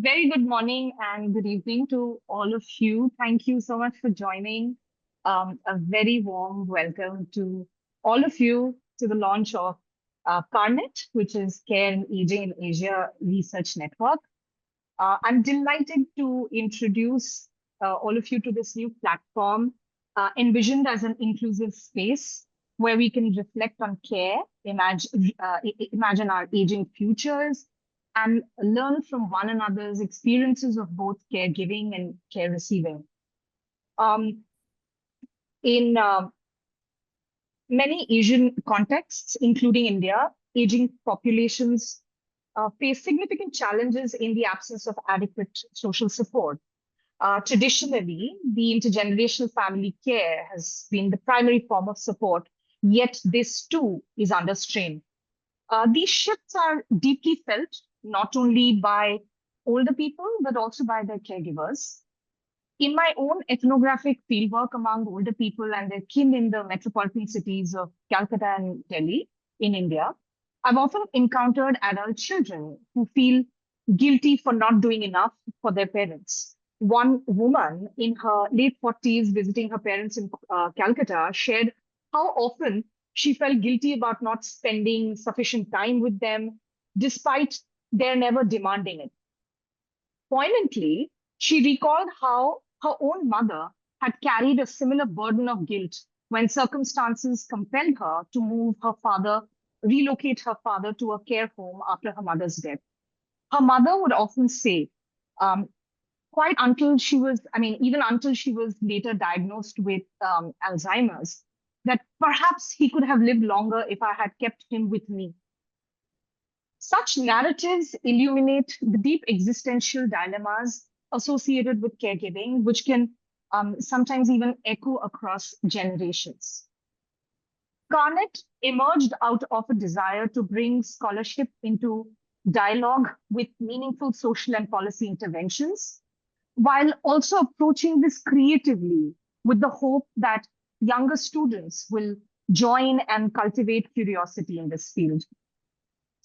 very good morning and good evening to all of you. Thank you so much for joining. A very warm welcome to all of you to the launch of CAARNet, which is Care and Aging in Asia Research Network. I'm delighted to introduce all of you to this new platform, envisioned as an inclusive space where we can reflect on care, imagine our aging futures, and learn from one another's experiences of both caregiving and care receiving. Um, in many Asian contexts, including India, aging populations face significant challenges in the absence of adequate social support. Traditionally, the intergenerational family care has been the primary form of support, yet this too is under strain. These shifts are deeply felt not only by older people, but also by their caregivers. In my own ethnographic fieldwork among older people and their kin in the metropolitan cities of Calcutta and Delhi in India, I've often encountered adult children who feel guilty for not doing enough for their parents. One woman in her late 40s visiting her parents in Calcutta shared how often she felt guilty about not spending sufficient time with them, despite their never demanding it. Poignantly, she recalled how her own mother had carried a similar burden of guilt when circumstances compelled her to relocate her father to a care home after her mother's death. Her mother would often say, um, quite until she was, I mean, even until she was later diagnosed with Alzheimer's, that perhaps he could have lived longer if I had kept him with me. Such narratives illuminate the deep existential dilemmas associated with caregiving, which can sometimes even echo across generations. CAARNet emerged out of a desire to bring scholarship into dialogue with meaningful social and policy interventions, while also approaching this creatively with the hope that younger students will join and cultivate curiosity in this field.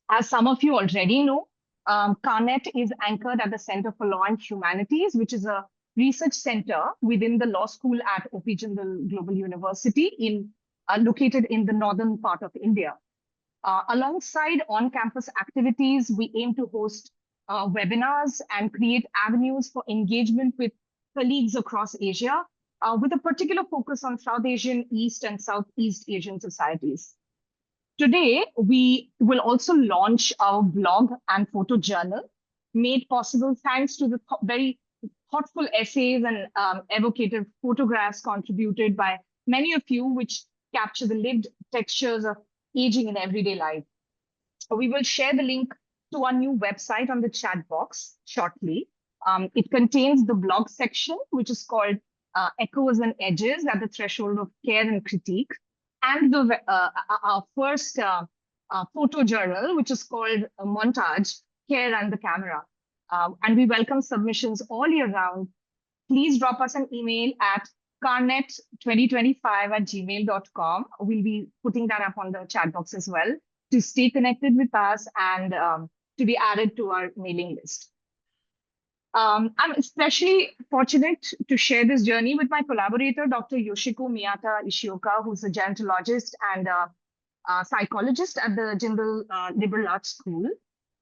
As some of you already know, CAARNet is anchored at the Center for Law and Humanities, which is a research center within the law school at OP Jindal Global University, located in the northern part of India. Alongside on-campus activities, we aim to host webinars and create avenues for engagement with colleagues across Asia, with a particular focus on South Asian, East and Southeast Asian societies. Today, we will also launch our blog and photo journal, made possible thanks to the very thoughtful essays and evocative photographs contributed by many of you, which capture the lived textures of aging in everyday life. We will share the link to our new website on the chat box shortly. It contains the blog section, which is called Echoes and Edges at the Threshold of Care and Critique, and our first photo journal, which is called Montage, Care and the Camera. And we welcome submissions all year round. Please drop us an email at caarnet2025@gmail.com. We'll be putting that up on the chat box as well to stay connected with us and to be added to our mailing list. I'm especially fortunate to share this journey with my collaborator, Dr. Yoshiko Miyata Ishioka, who's a gerontologist and a psychologist at the Jindal Liberal Arts School.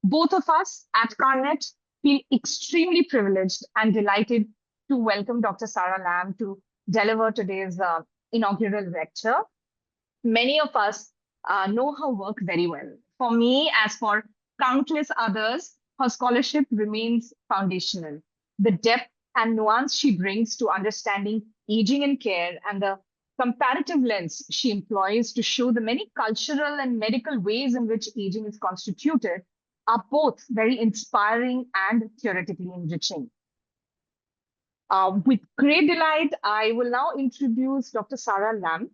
Both of us at CAARNet feel extremely privileged and delighted to welcome Dr. Sarah Lamb to deliver today's inaugural lecture. Many of us know her work very well. For me, as for countless others, her scholarship remains foundational. The depth and nuance she brings to understanding aging and care and the comparative lens she employs to show the many cultural and medical ways in which aging is constituted are both very inspiring and theoretically enriching. With great delight, I will now introduce Dr. Sarah Lamb.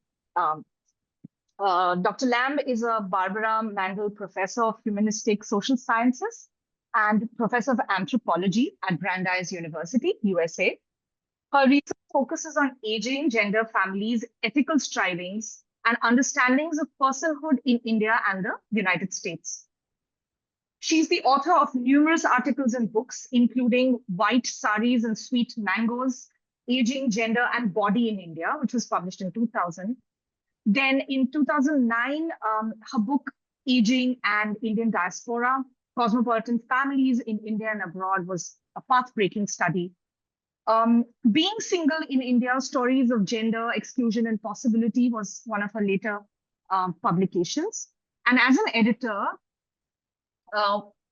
Dr. Lamb is a Barbara Mandel Professor of Humanistic Social Sciences and Professor of Anthropology at Brandeis University, USA. Her research focuses on aging, gender, families, ethical strivings, and understandings of personhood in India and the United States. She's the author of numerous articles and books, including White Saris and Sweet Mangoes, Aging, Gender, and Body in India, which was published in 2000. Then in 2009, her book, Aging and Indian Diaspora, Cosmopolitan Families in India and Abroad, was a path-breaking study. Being Single in India, Stories of Gender, Exclusion, and Possibility was one of her later publications. And as an editor,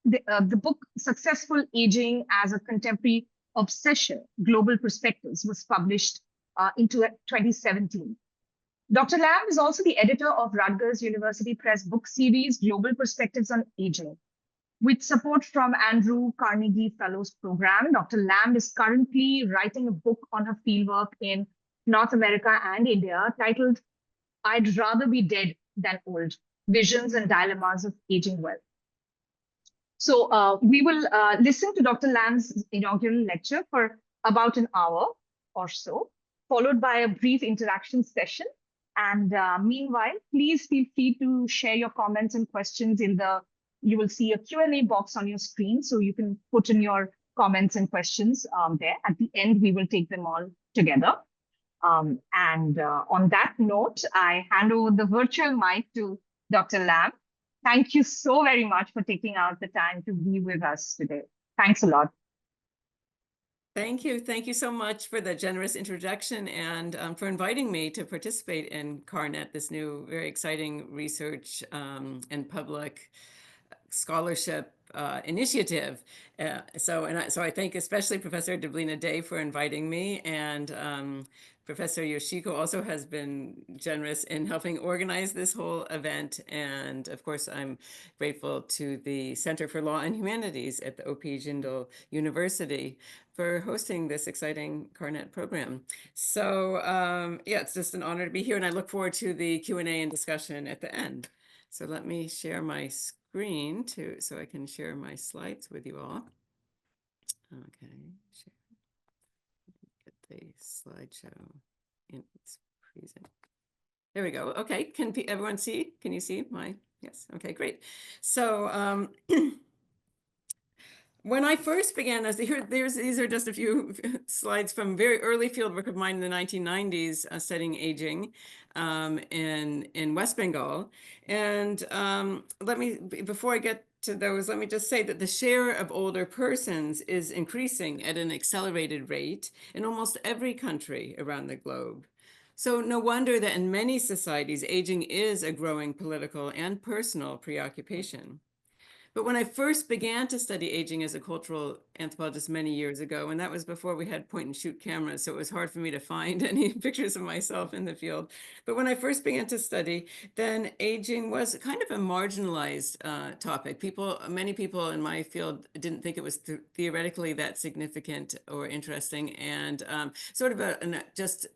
the book Successful Aging as a Contemporary Obsession, Global Perspectives was published in 2017. Dr. Lamb is also the editor of Rutgers University Press book series, Global Perspectives on Aging. With support from Andrew Carnegie Fellows Program, Dr. Lamb is currently writing a book on her fieldwork in North America and India titled I'd Rather Be Dead Than Old, Visions and Dilemmas of Aging Well. So we will listen to Dr. Lamb's inaugural lecture for about an hour or so, followed by a brief interaction session. And meanwhile, please feel free to share your comments and questions you will see a Q&A box on your screen. So you can put in your comments and questions there. At the end, we will take them all together. On that note, I hand over the virtual mic to Dr. Lamb. Thank you so very much for taking out the time to be with us today. Thanks a lot. Thank you. Thank you so much for the generous introduction and for inviting me to participate in CAARNet, this new, very exciting research and public scholarship initiative. So I thank especially Professor Deblina Day for inviting me, and Professor Yoshiko also has been generous in helping organize this whole event. And of course, I'm grateful to the Center for Law and Humanities at the O.P. Jindal University for hosting this exciting CAARNet program. So yeah, it's just an honor to be here, and I look forward to the Q&A and discussion at the end. So let me share my screen so I can share my slides with you all. Okay, share. Get the slideshow in its present. There we go. Okay, can everyone see? Can you see my? Yes. Okay, great. So when I first began, these are just a few slides from very early fieldwork of mine in the 1990s, studying aging in West Bengal. And before I get to those, let me just say that the share of older persons is increasing at an accelerated rate in almost every country around the globe. So no wonder that in many societies, aging is a growing political and personal preoccupation. But when I first began to study aging as a cultural anthropologist many years ago, and that was before we had point and shoot cameras, so it was hard for me to find any pictures of myself in the field. But when I first began to study, then aging was kind of a marginalized topic. Many people in my field didn't think it was theoretically that significant or interesting, and sort of just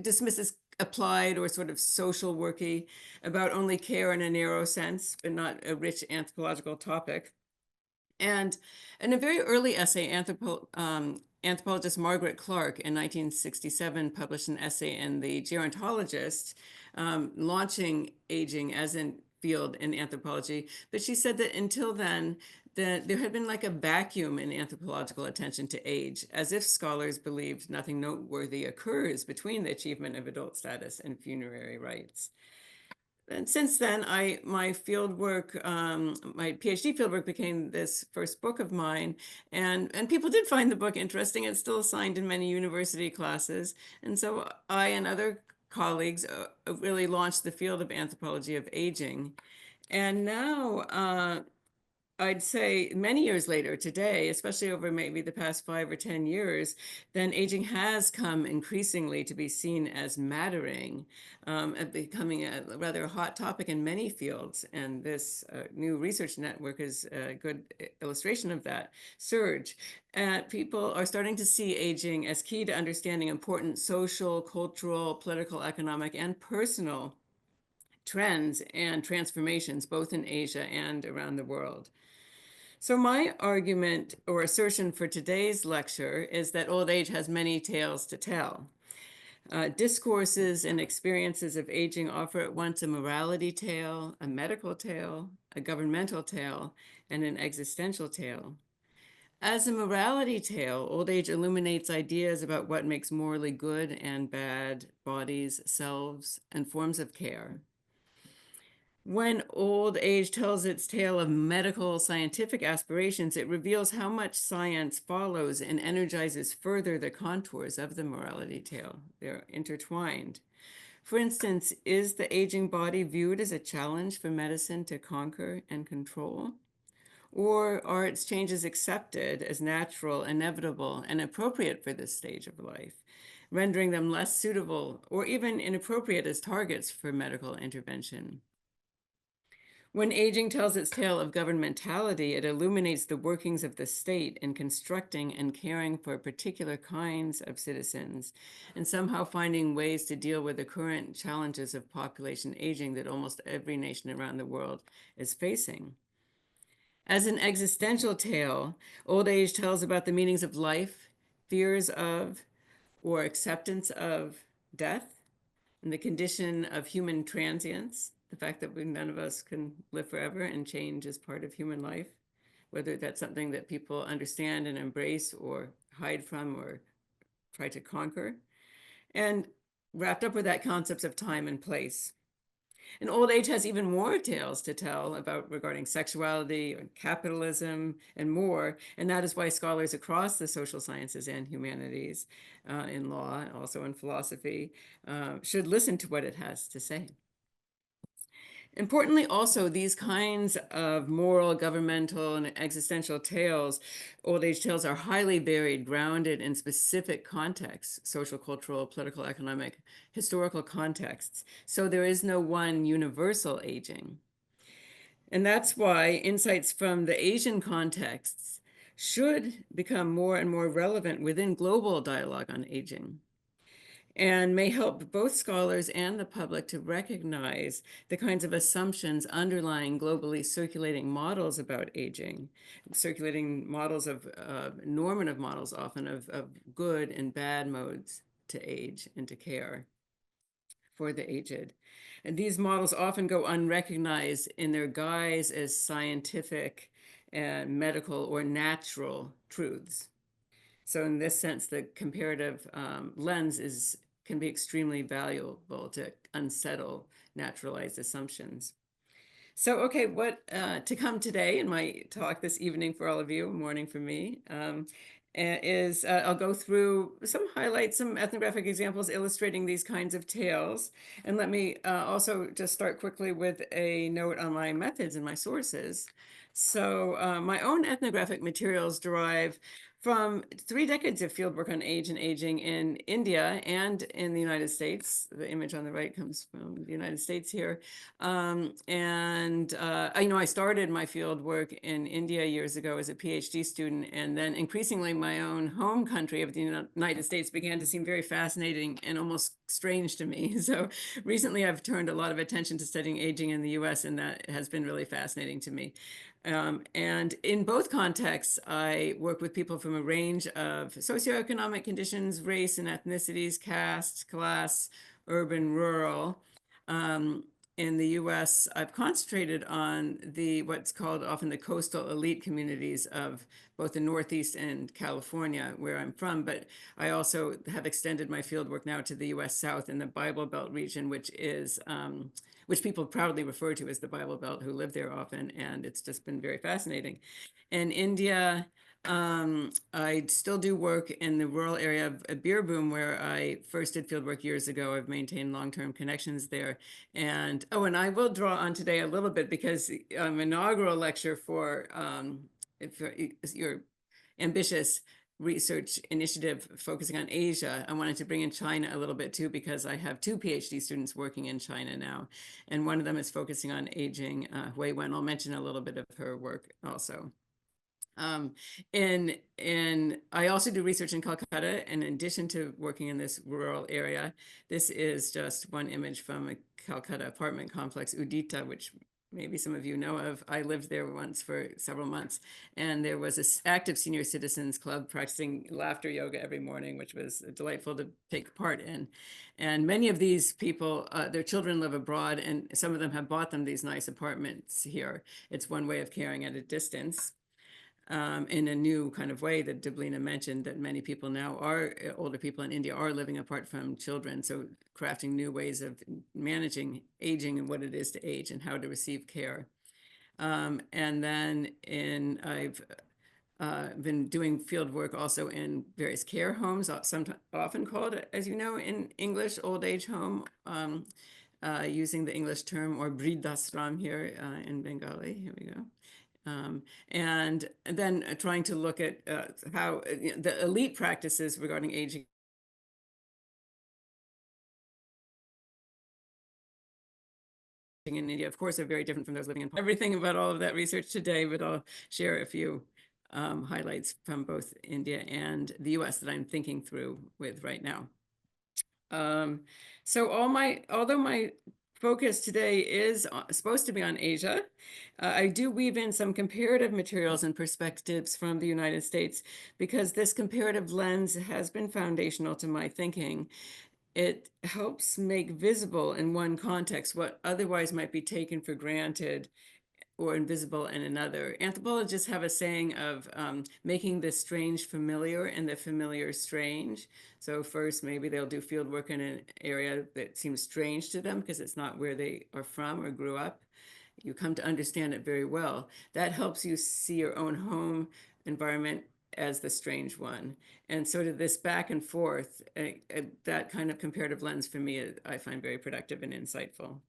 dismissed as applied or sort of social worky, about only care in a narrow sense, but not a rich anthropological topic. And in a very early essay, anthropologist Margaret Clark in 1967 published an essay in the Gerontologist, launching aging as a field in anthropology. But she said that until then, that there had been like a vacuum in anthropological attention to age, as if scholars believed nothing noteworthy occurs between the achievement of adult status and funerary rites. And since then, my fieldwork, my PhD fieldwork became this first book of mine, and people did find the book interesting. It's still assigned in many university classes, and so I and other colleagues really launched the field of anthropology of aging. And now, I'd say many years later today, especially over maybe the past 5 or 10 years, then aging has come increasingly to be seen as mattering, becoming a rather hot topic in many fields. And this new research network is a good illustration of that surge. People are starting to see aging as key to understanding important social, cultural, political, economic, and personal trends and transformations, both in Asia and around the world. So my argument or assertion for today's lecture is that old age has many tales to tell. Discourses and experiences of aging offer at once a morality tale, a medical tale, a governmental tale, and an existential tale. As a morality tale, old age illuminates ideas about what makes morally good and bad bodies, selves, and forms of care. When old age tells its tale of medical scientific aspirations, it reveals how much science follows and energizes further the contours of the morality tale. They're intertwined. For instance, is the aging body viewed as a challenge for medicine to conquer and control? Or are its changes accepted as natural, inevitable, and appropriate for this stage of life, rendering them less suitable or even inappropriate as targets for medical intervention? When aging tells its tale of governmentality, it illuminates the workings of the state in constructing and caring for particular kinds of citizens, and somehow finding ways to deal with the current challenges of population aging that almost every nation around the world is facing. As an existential tale, old age tells about the meanings of life, fears of, or acceptance of death, and the condition of human transience, the fact that none of us can live forever and change is part of human life, whether that's something that people understand and embrace or hide from or try to conquer. And wrapped up with that concepts of time and place. And old age has even more tales to tell about regarding sexuality and capitalism and more. And that is why scholars across the social sciences and humanities, in law, also in philosophy, should listen to what it has to say. Importantly, also, these kinds of moral, governmental, and existential tales, old age tales, are highly varied, grounded in specific contexts, social, cultural, political, economic, historical contexts. So there is no one universal aging. And that's why insights from the Asian contexts should become more and more relevant within global dialogue on aging, and may help both scholars and the public to recognize the kinds of assumptions underlying globally circulating models about aging, circulating models of normative models often of good and bad modes to age and to care for the aged. And these models often go unrecognized in their guise as scientific and medical or natural truths. So in this sense, the comparative lens can be extremely valuable to unsettle naturalized assumptions. So, okay, what to come today in my talk this evening for all of you, morning for me, is I'll go through some highlights, some ethnographic examples illustrating these kinds of tales. And let me also just start quickly with a note on my methods and my sources. So my own ethnographic materials derive from 3 decades of fieldwork on age and aging in India and in the United States. The image on the right comes from the United States here. I started my field work in India years ago as a PhD student, and then increasingly my own home country of the United States began to seem very fascinating and almost strange to me. So recently I've turned a lot of attention to studying aging in the US, and that has been really fascinating to me. And in both contexts, I work with people from a range of socioeconomic conditions, race and ethnicities, caste, class, urban, rural. In the US, I've concentrated on what's called often the coastal elite communities of both the Northeast and California, where I'm from, but I also have extended my fieldwork now to the US South in the Bible Belt region, which people proudly refer to as the Bible Belt, who live there often, and it's just been very fascinating. In India, I still do work in the rural area of Beerboom, where I first did fieldwork years ago. I've maintained long-term connections there. And I will draw on today a little bit because inaugural lecture for if your ambitious research initiative focusing on Asia, I wanted to bring in China a little bit too, because I have 2 PhD students working in China now. And one of them is focusing on aging, Hui Wen. I'll mention a little bit of her work also. And I also do research in Calcutta, and in addition to working in this rural area, this is just one image from a Calcutta apartment complex, Udita, which maybe some of you know of. I lived there once for several months, and there was an active senior citizens club practicing laughter yoga every morning, which was delightful to take part in. And many of these people, their children live abroad, and some of them have bought them these nice apartments here. It's one way of caring at a distance. In a new kind of way that Deblina mentioned, that many people now are, older people in India are living apart from children. So crafting new ways of managing aging and what it is to age and how to receive care. And then I've been doing field work also in various care homes, often called, as you know, in English, old age home, using the English term, or Bridasram here in Bengali. Here we go. And then trying to look at how the elite practices regarding aging in India, of course, are very different from those living in everything about all of that research today, but I'll share a few highlights from both India and the US that I'm thinking through with right now. So although my focus today is supposed to be on Asia, I do weave in some comparative materials and perspectives from the United States, because this comparative lens has been foundational to my thinking. It helps make visible in one context what otherwise might be taken for granted or invisible in another. Anthropologists have a saying of making the strange familiar and the familiar strange. So first, maybe they'll do field work in an area that seems strange to them because it's not where they are from or grew up. You come to understand it very well. That helps you see your own home environment as the strange one. And sort of this back and forth, that kind of comparative lens for me, I find very productive and insightful.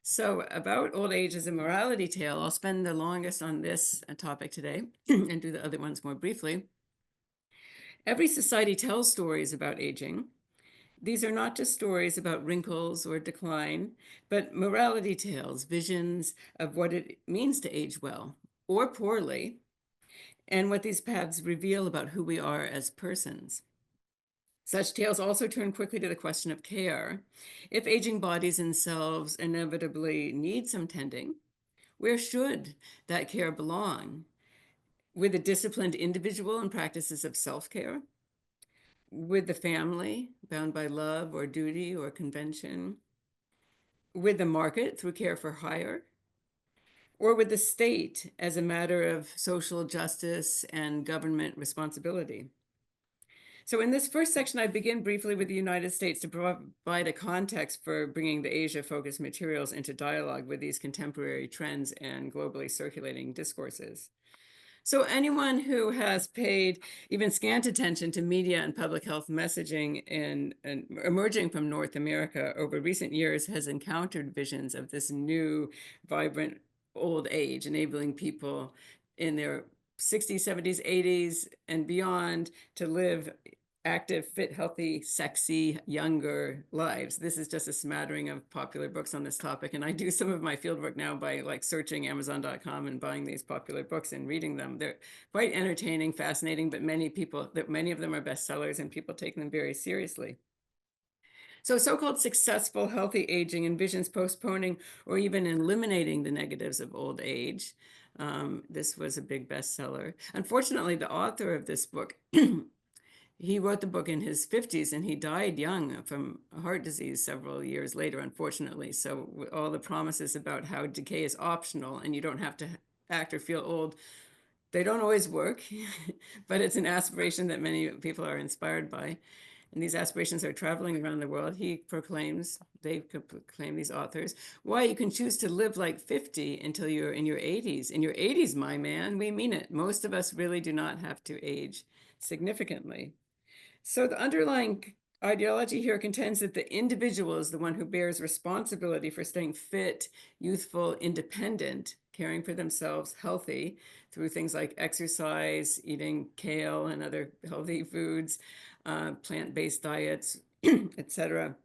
So about old age as a morality tale, I'll spend the longest on this topic today and do the other ones more briefly. Every society tells stories about aging. These are not just stories about wrinkles or decline, but morality tales, visions of what it means to age well or poorly, and what these paths reveal about who we are as persons. Such tales also turn quickly to the question of care. If aging bodies and selves inevitably need some tending, where should that care belong? With a disciplined individual in practices of self-care? With the family, bound by love or duty or convention? With the market through care for hire? Or with the state as a matter of social justice and government responsibility? So in this first section, I begin briefly with the United States to provide a context for bringing the Asia-focused materials into dialogue with these contemporary trends and globally circulating discourses. So anyone who has paid even scant attention to media and public health messaging emerging from North America over recent years has encountered visions of this new, vibrant old age, enabling people in their 60s, 70s, 80s, and beyond to live active, fit, healthy, sexy, younger lives. This is just a smattering of popular books on this topic. And I do some of my fieldwork now by like searching Amazon.com and buying these popular books and reading them. They're quite entertaining, fascinating, but many of them are bestsellers and people take them very seriously. So so-called successful, healthy aging envisions postponing or even eliminating the negatives of old age. This was a big bestseller. Unfortunately, the author of this book he wrote the book in his 50s and he died young from heart disease several years later, unfortunately. So all the promises about how decay is optional and you don't have to act or feel old, they don't always work, but it's an aspiration that many people are inspired by. And these aspirations are traveling around the world. They proclaim, these authors, why you can choose to live like 50 until you're in your 80s. In your 80s, my man, we mean it. Most of us really do not have to age significantly. So the underlying ideology here contends that the individual is the one who bears responsibility for staying fit, youthful, independent, caring for themselves, healthy through things like exercise, eating kale and other healthy foods, plant-based diets, etc.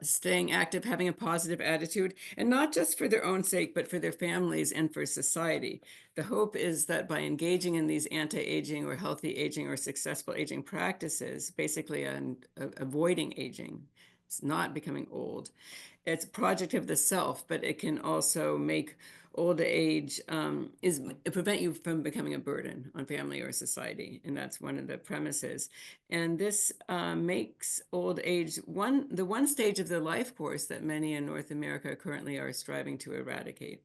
Staying active, having a positive attitude, and not just for their own sake, but for their families and for society. The hope is that by engaging in these anti-aging or healthy aging or successful aging practices, basically avoiding aging, it's not becoming old, it's a project of the self, but it can also make old age is prevent you from becoming a burden on family or society, and that's one of the premises. And this makes old age the one stage of the life course that many in North America currently are striving to eradicate.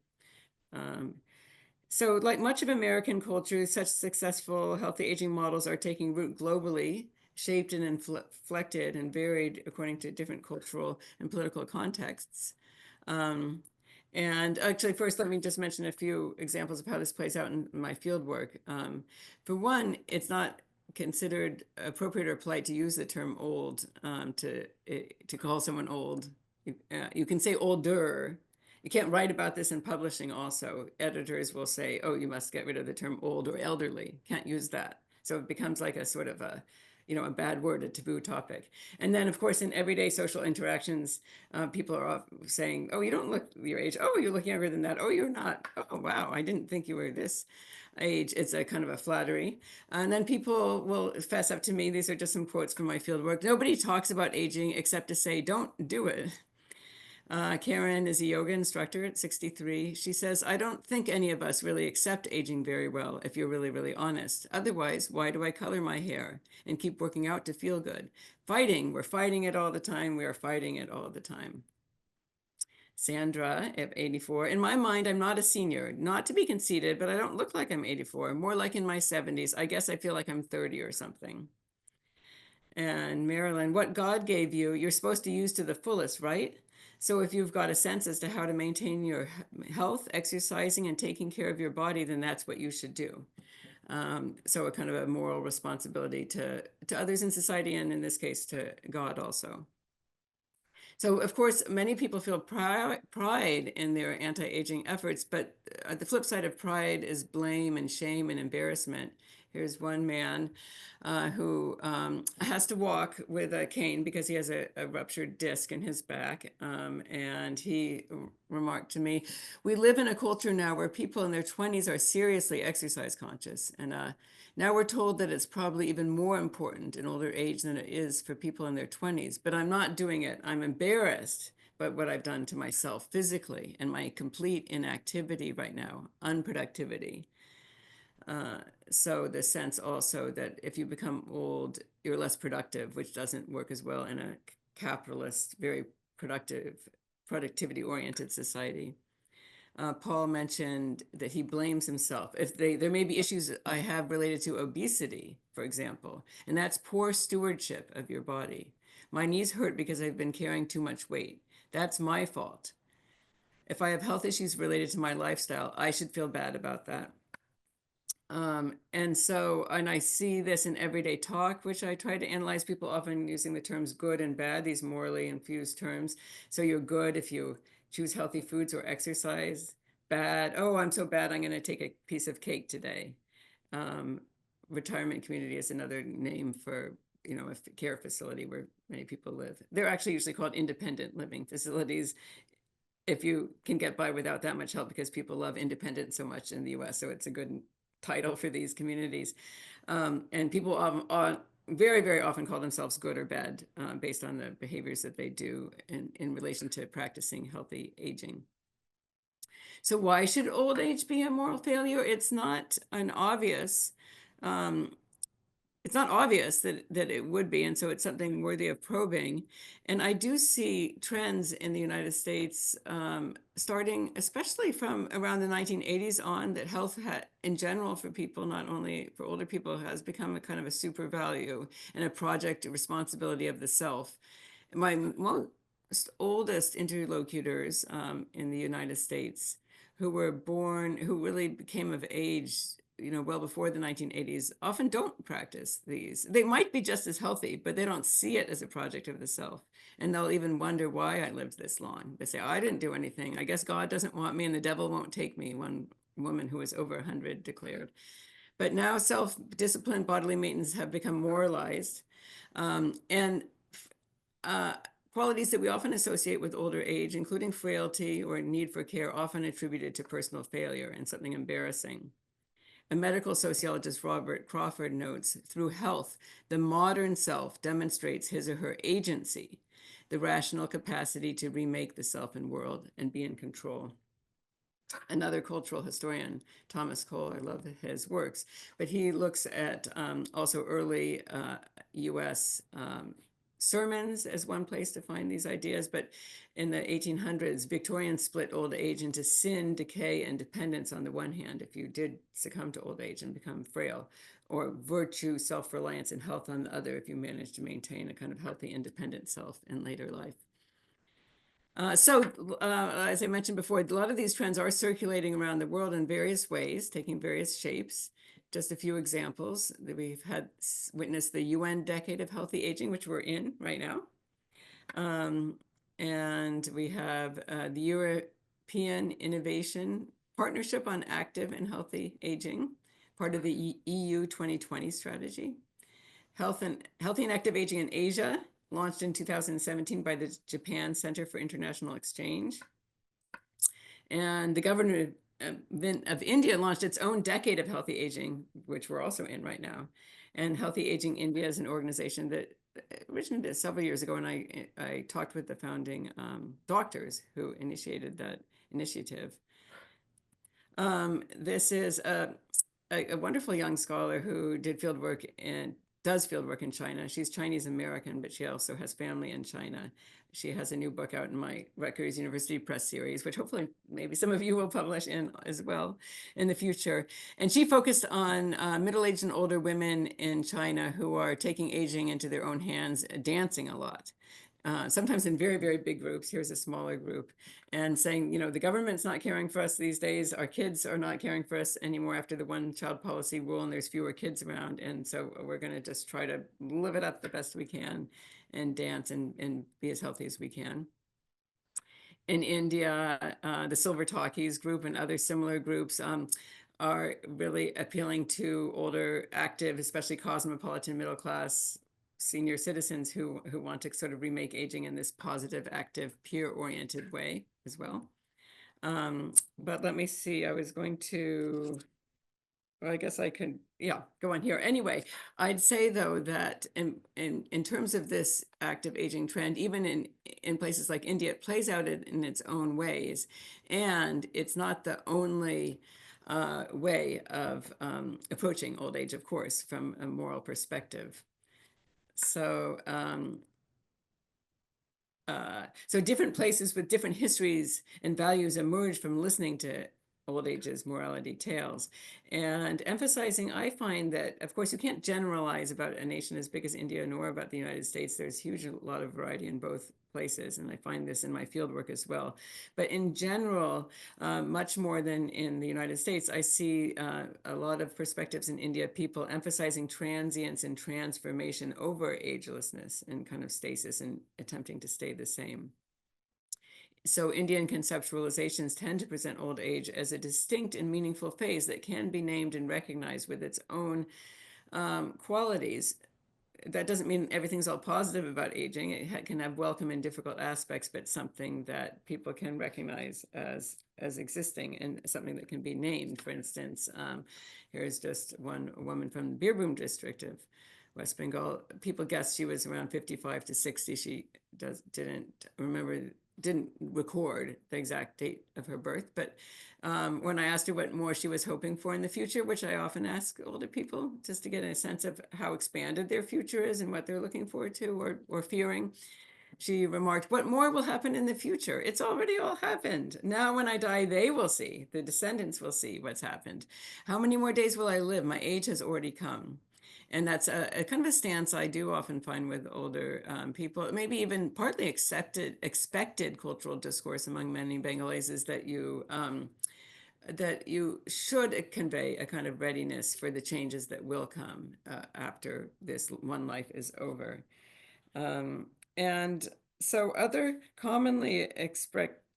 Um, so, like much of American culture, such successful healthy aging models are taking root globally, shaped and inflected and varied according to different cultural and political contexts. Um, and actually, first, let me just mention a few examples of how this plays out in my field work. For one, it's not considered appropriate or polite to use the term old to call someone old. You can say older. You can't write about this in publishing also. Editors will say, oh, you must get rid of the term old or elderly. Can't use that. So it becomes like a sort of a bad word, a taboo topic. And then, of course, in everyday social interactions, people are saying, oh, you don't look your age. Oh, you're looking younger than that. Oh, you're not. Oh, wow, I didn't think you were this age. It's a kind of a flattery. And then people will fess up to me. These are just some quotes from my field work. Nobody talks about aging except to say, don't do it. Karen is a yoga instructor at 63. She says, I don't think any of us really accept aging very well, if you're really, really honest. Otherwise, why do I color my hair and keep working out to feel good? We're fighting it all the time. We are fighting it all the time. Sandra at 84. In my mind, I'm not a senior, not to be conceited, but I don't look like I'm 84, more like in my 70s. I guess I feel like I'm 30 or something. And Marilyn, what God gave you, you're supposed to use to the fullest, right? So if you've got a sense as to how to maintain your health, exercising, and taking care of your body, then that's what you should do. So a kind of a moral responsibility to others in society, and in this case, to God also. So, of course, many people feel pride in their anti-aging efforts, but the flip side of pride is blame and shame and embarrassment. Here's one man who has to walk with a cane because he has a ruptured disc in his back. And he remarked to me, we live in a culture now where people in their 20s are seriously exercise conscious. And now we're told that it's probably even more important in older age than it is for people in their 20s, but I'm not doing it. I'm embarrassed by what I've done to myself physically and my complete inactivity right now, unproductivity. So the sense also that if you become old, you're less productive, which doesn't work as well in a capitalist, very productivity-oriented society. Paul mentioned that he blames himself. There may be issues I have related to obesity, for example, and that's poor stewardship of your body. My knees hurt because I've been carrying too much weight. That's my fault. If I have health issues related to my lifestyle, I should feel bad about that. And I see this in everyday talk, which I try to analyze, people often using the terms good and bad, these morally infused terms. So you're good if you choose healthy foods or exercise. Bad, oh, I'm so bad, I'm going to take a piece of cake today. Retirement community is another name for, a care facility where many people live. They're actually usually called independent living facilities if you can get by without that much help, because people love independent so much in the US. So it's a good title for these communities. And people very, very often call themselves good or bad based on the behaviors that they do in relation to practicing healthy aging. So why should old age be a moral failure? It's not obvious that it would be, and so it's something worthy of probing. And I do see trends in the United States starting, especially from around the 1980s on, that health in general for people, not only for older people, has become a kind of a super value and a project, a responsibility of the self. My most oldest interlocutors in the United States who really became of age well before the 1980s, often don't practice these. They might be just as healthy, but they don't see it as a project of the self. And they'll even wonder why I lived this long. They say, I didn't do anything. I guess God doesn't want me and the devil won't take me, one woman who was over 100 declared. But now self-discipline, bodily maintenance have become moralized. And qualities that we often associate with older age, including frailty or need for care, often attributed to personal failure and something embarrassing. A medical sociologist, Robert Crawford, notes, through health, the modern self demonstrates his or her agency. the rational capacity to remake the self and world and be in control. Another cultural historian, Thomas Cole, I love his works, but he looks at also early US sermons as one place to find these ideas. But in the 1800s, Victorians split old age into sin, decay, and dependence on the one hand, if you did succumb to old age and become frail, or virtue, self-reliance, and health on the other, if you managed to maintain a kind of healthy, independent self in later life. As I mentioned before, a lot of these trends are circulating around the world in various ways, taking various shapes. Just a few examples that we've had witnessed: the UN Decade of Healthy Aging, which we're in right now. And we have the European Innovation Partnership on Active and Healthy Aging, part of the EU 2020 strategy. Healthy and Active Aging in Asia, launched in 2017 by the Japan Center for International Exchange. And the government of India launched its own Decade of Healthy Aging, which we're also in right now. And Healthy Aging India is an organization that originated several years ago, and I talked with the founding doctors who initiated that initiative. This is a wonderful young scholar who did fieldwork and does fieldwork in China. She's Chinese American, but she also has family in China. She has a new book out in my Rutgers University Press series, which hopefully maybe some of you will publish in as well in the future. And she focused on middle-aged and older women in China who are taking aging into their own hands, dancing a lot. Sometimes in very, very big groups. Here's a smaller group, and saying, the government's not caring for us these days. Our kids are not caring for us anymore after the one-child policy rule, and there's fewer kids around. And so we're going to just try to live it up the best we can and dance and be as healthy as we can. In India, the Silver Talkies group and other similar groups are really appealing to older, active, especially cosmopolitan middle class senior citizens who want to sort of remake aging in this positive, active, peer-oriented way as well. But let me see, I was going to, well, I guess I could, go on here. Anyway, I'd say though that in terms of this active aging trend, even in places like India, it plays out in its own ways, and it's not the only way of approaching old age, of course, from a moral perspective. So different places with different histories and values emerge from listening to old age's morality tales, and emphasizing, I find that, of course, you can't generalize about a nation as big as India nor about the United States. There's a lot of variety in both places, and I find this in my fieldwork as well. But in general, much more than in the United States, I see a lot of perspectives in India, people emphasizing transience and transformation over agelessness and kind of stasis and attempting to stay the same. So Indian conceptualizations tend to present old age as a distinct and meaningful phase that can be named and recognized with its own qualities. That doesn't mean everything's all positive about aging. It can have welcome and difficult aspects, but something that people can recognize as existing and something that can be named. For instance, here's just one woman from the Birbhum district of West Bengal. People guess she was around 55 to 60. She didn't record the exact date of her birth, but when I asked her what more she was hoping for in the future, which I often ask older people just to get a sense of how expanded their future is and what they're looking forward to or fearing, she remarked, "What more will happen in the future? It's already all happened. Now when I die, they will see, the descendants will see what's happened. How many more days will I live? My age has already come." And that's a kind of a stance I do often find with older people, maybe even partly expected cultural discourse among many Bengalis, is that you should convey a kind of readiness for the changes that will come after this one life is over. And so other commonly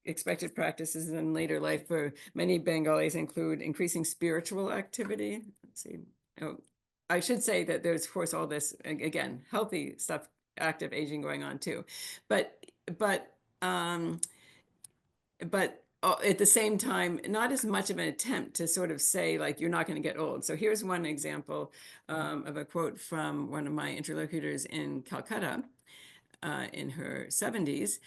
expected practices in later life for many Bengalis include increasing spiritual activity. Let's see. Oh, I should say that there's, of course, all this, again, healthy stuff, active aging going on too, but at the same time, not as much of an attempt to sort of say, like, you're not going to get old. So here's one example of a quote from one of my interlocutors in Calcutta. in her 70s,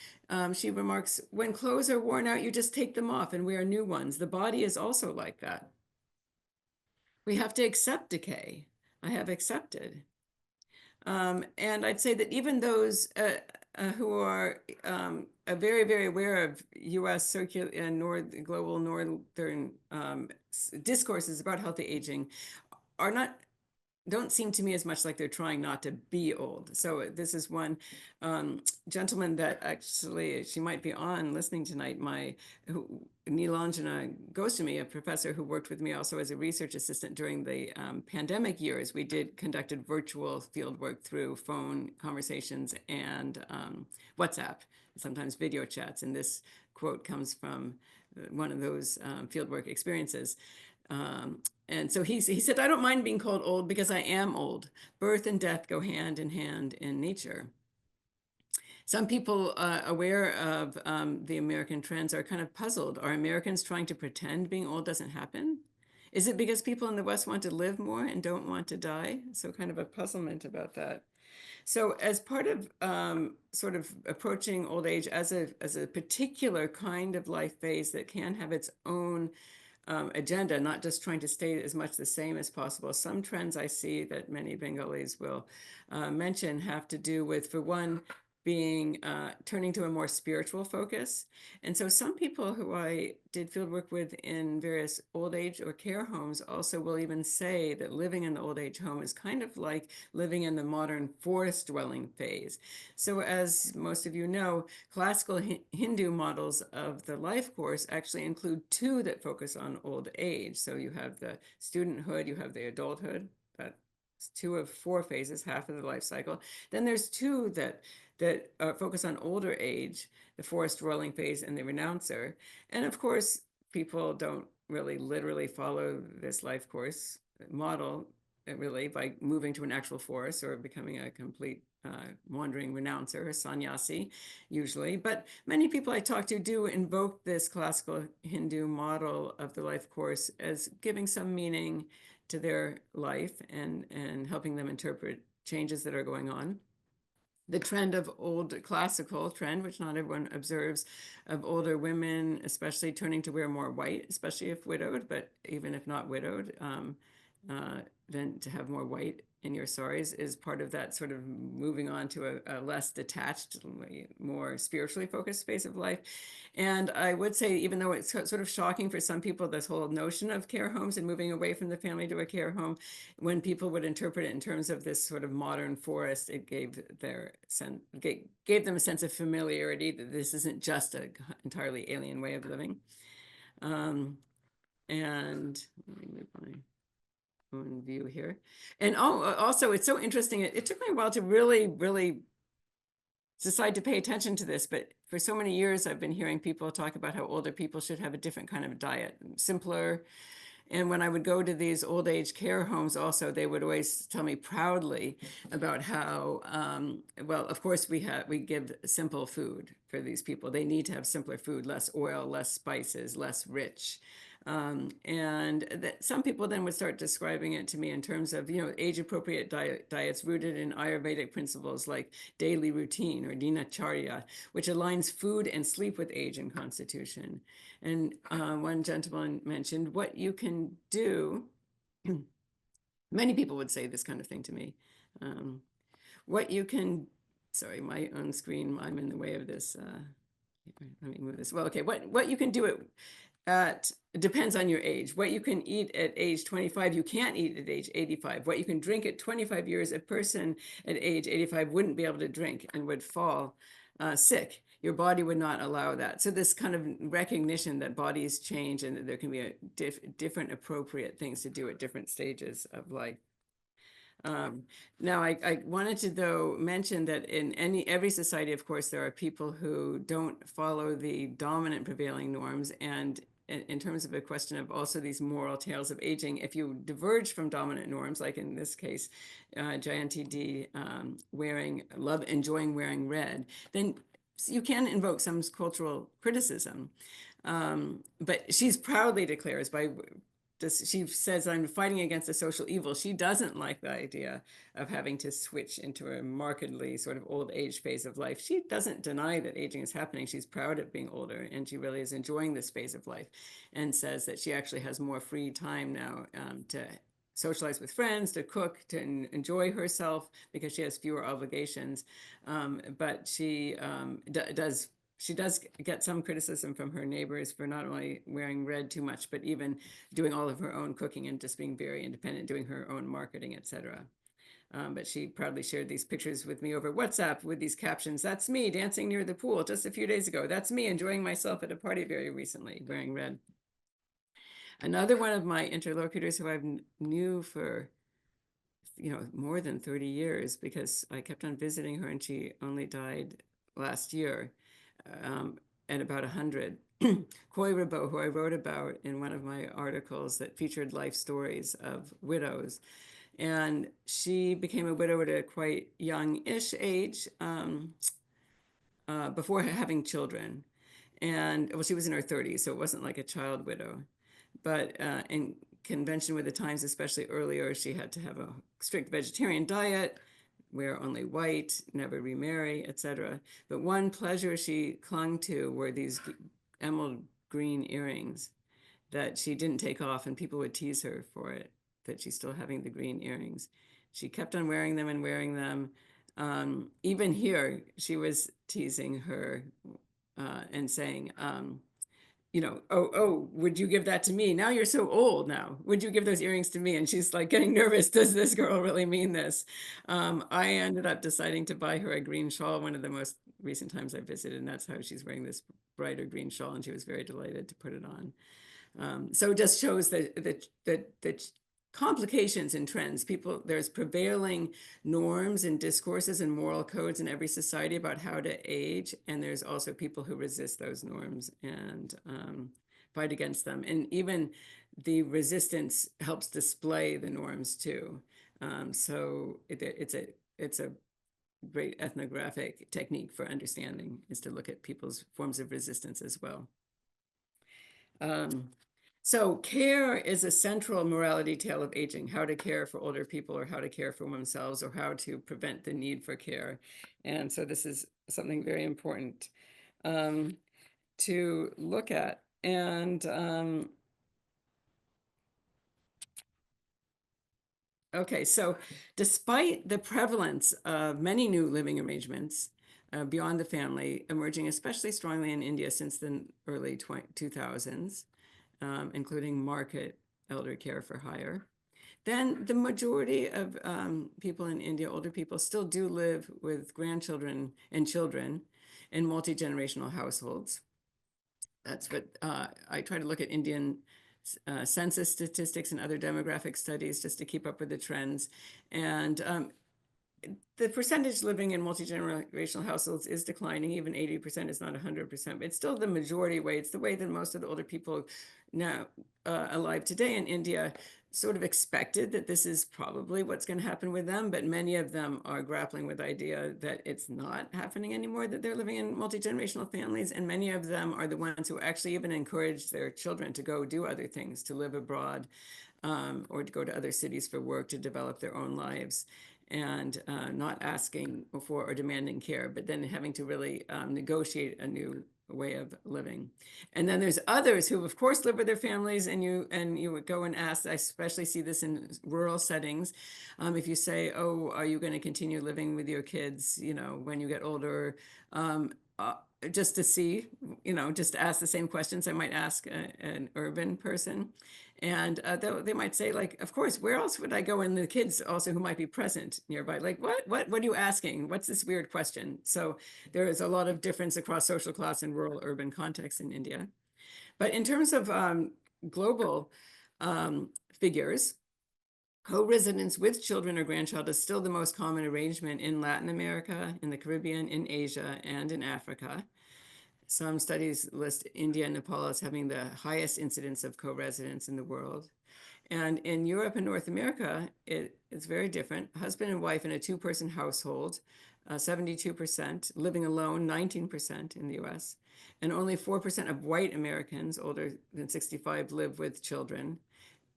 she remarks, when clothes are worn out, you just take them off and wear new ones. The body is also like that. We have to accept decay. I have accepted. And I'd say that even those who are very, very aware of U.S. circular and global northern discourses about healthy aging are not don't seem to me as much like they're trying not to be old. So this is one gentleman that actually, she might be on listening tonight, Nilanjana Goswami, a professor who worked with me also as a research assistant during the pandemic years. We conducted virtual field work through phone conversations and WhatsApp, sometimes video chats. And this quote comes from one of those fieldwork experiences. And so he said, I don't mind being called old because I am old. Birth and death go hand in hand in nature. Some people aware of the American trends are kind of puzzled. Are Americans trying to pretend being old doesn't happen? Is it because people in the West want to live more and don't want to die? So kind of a puzzlement about that. So as part of sort of approaching old age as a particular kind of life phase that can have its own agenda, not just trying to stay as much the same as possible. Some trends I see that many Bengalis will mention have to do with, for one, being turning to a more spiritual focus. And so some people who I did field work with in various old age or care homes also will even say that living in the old age home is kind of like living in the modern forest dwelling phase. So as most of you know, classical Hindu models of the life course actually include two that focus on old age. So you have the studenthood, you have the adulthood. That's two of four phases, half of the life cycle. Then there's two that focus on older age, the forest dwelling phase and the renouncer. And of course, people don't really literally follow this life course model really by moving to an actual forest or becoming a complete wandering renouncer or sannyasi, usually. But many people I talk to do invoke this classical Hindu model of the life course as giving some meaning to their life and helping them interpret changes that are going on. The trend of old classical trend, which not everyone observes, of older women, especially turning to wear more white, especially if widowed, but even if not widowed, then to have more white in your saris is part of that sort of moving on to a less detached, more spiritually focused space of life. And I would say, even though it's sort of shocking for some people, this whole notion of care homes and moving away from the family to a care home, when people would interpret it in terms of this sort of modern forest, it gave them a sense of familiarity, that this isn't just an entirely alien way of living. And let me move my own view here. And also, it's so interesting. It took me a while to really, really decide to pay attention to this, but for so many years, I've been hearing people talk about how older people should have a different kind of diet, simpler. And when I would go to these old age care homes also, they would always tell me proudly about how, well, of course, we give simple food for these people. They need to have simpler food, less oil, less spices, less rich. And some people then would start describing it to me in terms of, age-appropriate diets rooted in Ayurvedic principles like daily routine or dinacharya, which aligns food and sleep with age and constitution. And one gentleman mentioned what you can do. Many people would say this kind of thing to me. What you can, sorry, my own screen, I'm in the way of this. Let me move this. Well, okay, what you can do it depends on your age. What you can eat at age 25, you can't eat at age 85. What you can drink at 25 years, a person at age 85 wouldn't be able to drink and would fall sick. Your body would not allow that. So this kind of recognition that bodies change and that there can be different appropriate things to do at different stages of life. Now, I wanted to, though, mention that in every society, of course, there are people who don't follow the dominant prevailing norms. And in terms of a question of also these moral tales of aging, if you diverge from dominant norms, like in this case, Jayanti D enjoying wearing red, then you can invoke some cultural criticism. But she's proudly declares, by she says, I'm fighting against a social evil. She doesn't like the idea of having to switch into a markedly sort of old age phase of life. She doesn't deny that aging is happening. She's proud of being older, and she really is enjoying this phase of life, and says that she actually has more free time now to socialize with friends, to cook, to enjoy herself because she has fewer obligations. But she does get some criticism from her neighbors for not only wearing red too much, but even doing all of her own cooking and just being very independent, doing her own marketing, etc. But she proudly shared these pictures with me over WhatsApp with these captions. That's me dancing near the pool just a few days ago. That's me enjoying myself at a party very recently, wearing red. Another one of my interlocutors who I've knew for more than 30 years, because I kept on visiting her and she only died last year at about 100. Koi Rabo, who I wrote about in one of my articles that featured life stories of widows. And she became a widow at a quite young-ish age before having children. And well, she was in her 30s, so it wasn't like a child widow. But in convention with the times, especially earlier, she had to have a strict vegetarian diet, wear only white, never remarry, etc. But one pleasure she clung to were these emerald green earrings that she didn't take off, and people would tease her for it, that she's still having the green earrings. She kept on wearing them and wearing them. Even here, she was teasing her and saying, oh, would you give that to me? Now you're so old now. Would you give those earrings to me? And she's like getting nervous. Does this girl really mean this? I ended up deciding to buy her a green shawl one of the most recent times I visited, and that's how she's wearing this brighter green shawl, and she was very delighted to put it on. So it just shows that complications and trends. There's prevailing norms and discourses and moral codes in every society about how to age, and there's also people who resist those norms and fight against them. And even the resistance helps display the norms too. So it's a great ethnographic technique for understanding, is to look at people's forms of resistance as well. So care is a central morality tale of aging, how to care for older people or how to care for themselves or how to prevent the need for care. And so this is something very important to look at. And okay, so despite the prevalence of many new living arrangements beyond the family, emerging especially strongly in India since the early 2000s, including market elder care for hire, then the majority of people in India, older people, still do live with grandchildren and children in multi-generational households. That's what I try to look at Indian census statistics and other demographic studies just to keep up with the trends. And the percentage living in multi-generational households is declining. Even 80% is not 100%, but it's still the majority way. It's the way that most of the older people now alive today in India sort of expected that this is probably what's going to happen with them, but many of them are grappling with the idea that it's not happening anymore, that they're living in multi-generational families, and many of them are the ones who actually even encourage their children to go do other things, to live abroad, or to go to other cities for work, to develop their own lives, and not asking for or demanding care, but then having to really negotiate a new way of living. And then there's others who, of course, live with their families, and you would go and ask. I especially see this in rural settings. If you say, "Oh, are you going to continue living with your kids, when you get older?" Just to see, just to ask the same questions I might ask an urban person. And they might say, like, of course, where else would I go? And the kids also who might be present nearby, like, what are you asking? What's this weird question? So there is a lot of difference across social class and rural urban contexts in India. But in terms of global figures, co-residence with children or grandchild is still the most common arrangement in Latin America, in the Caribbean, in Asia, and in Africa. Some studies list India and Nepal as having the highest incidence of co-residence in the world. And in Europe and North America, it's very different. Husband and wife in a two-person household, 72%, living alone, 19% in the US. And only 4% of white Americans older than 65 live with children.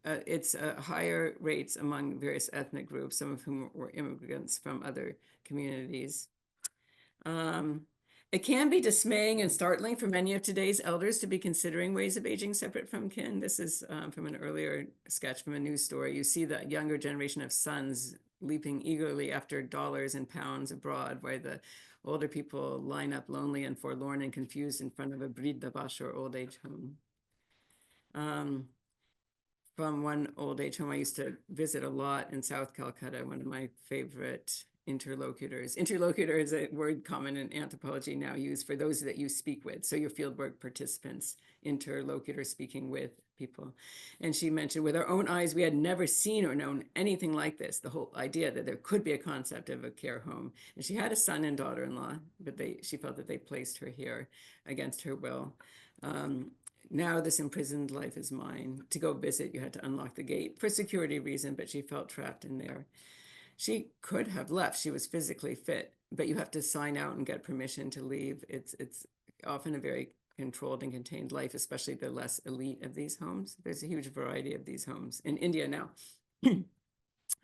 it's higher rates among various ethnic groups, some of whom were immigrants from other communities. Um, it can be dismaying and startling for many of today's elders to be considering ways of aging separate from kin. This is from an earlier sketch from a news story. You see the younger generation of sons leaping eagerly after dollars and pounds abroad, while the older people line up lonely and forlorn and confused in front of a Vriddavash or old age home. From one old age home I used to visit a lot in South Calcutta, one of my favorite interlocutors. Interlocutor is a word common in anthropology now used for those that you speak with. So your fieldwork participants, interlocutor, speaking with people. And she mentioned with our own eyes, we had never seen or known anything like this, the whole idea that there could be a concept of a care home. And she had a son and daughter-in-law, but she felt that they placed her here against her will. Now this imprisoned life is mine. To go visit, you had to unlock the gate for security reason, but she felt trapped in there. She could have left. She was physically fit, but you have to sign out and get permission to leave. It's often a very controlled and contained life, especially the less elite of these homes. There's a huge variety of these homes in India now.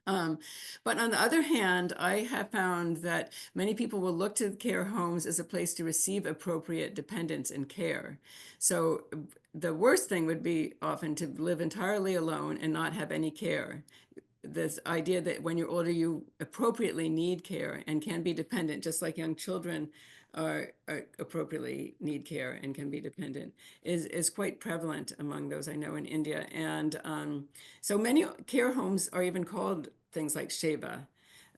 But on the other hand, I have found that many people will look to care homes as a place to receive appropriate dependence and care. So the worst thing would be often to live entirely alone and not have any care. This idea that when you're older, you appropriately need care and can be dependent, just like young children are appropriately need care and can be dependent, is quite prevalent among those I know in India. And so many care homes are even called things like Sheva,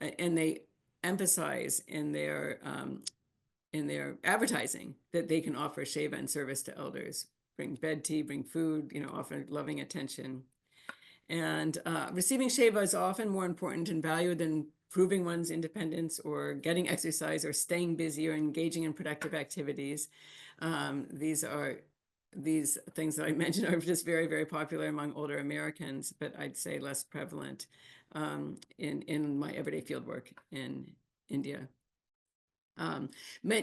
and they emphasize in their advertising that they can offer Sheva and service to elders, bring bed tea, bring food, offer loving attention. And receiving Sheva is often more important and valued than proving one's independence or getting exercise or staying busy or engaging in productive activities. These things that I mentioned are just very, very popular among older Americans, but I'd say less prevalent in my everyday fieldwork in India.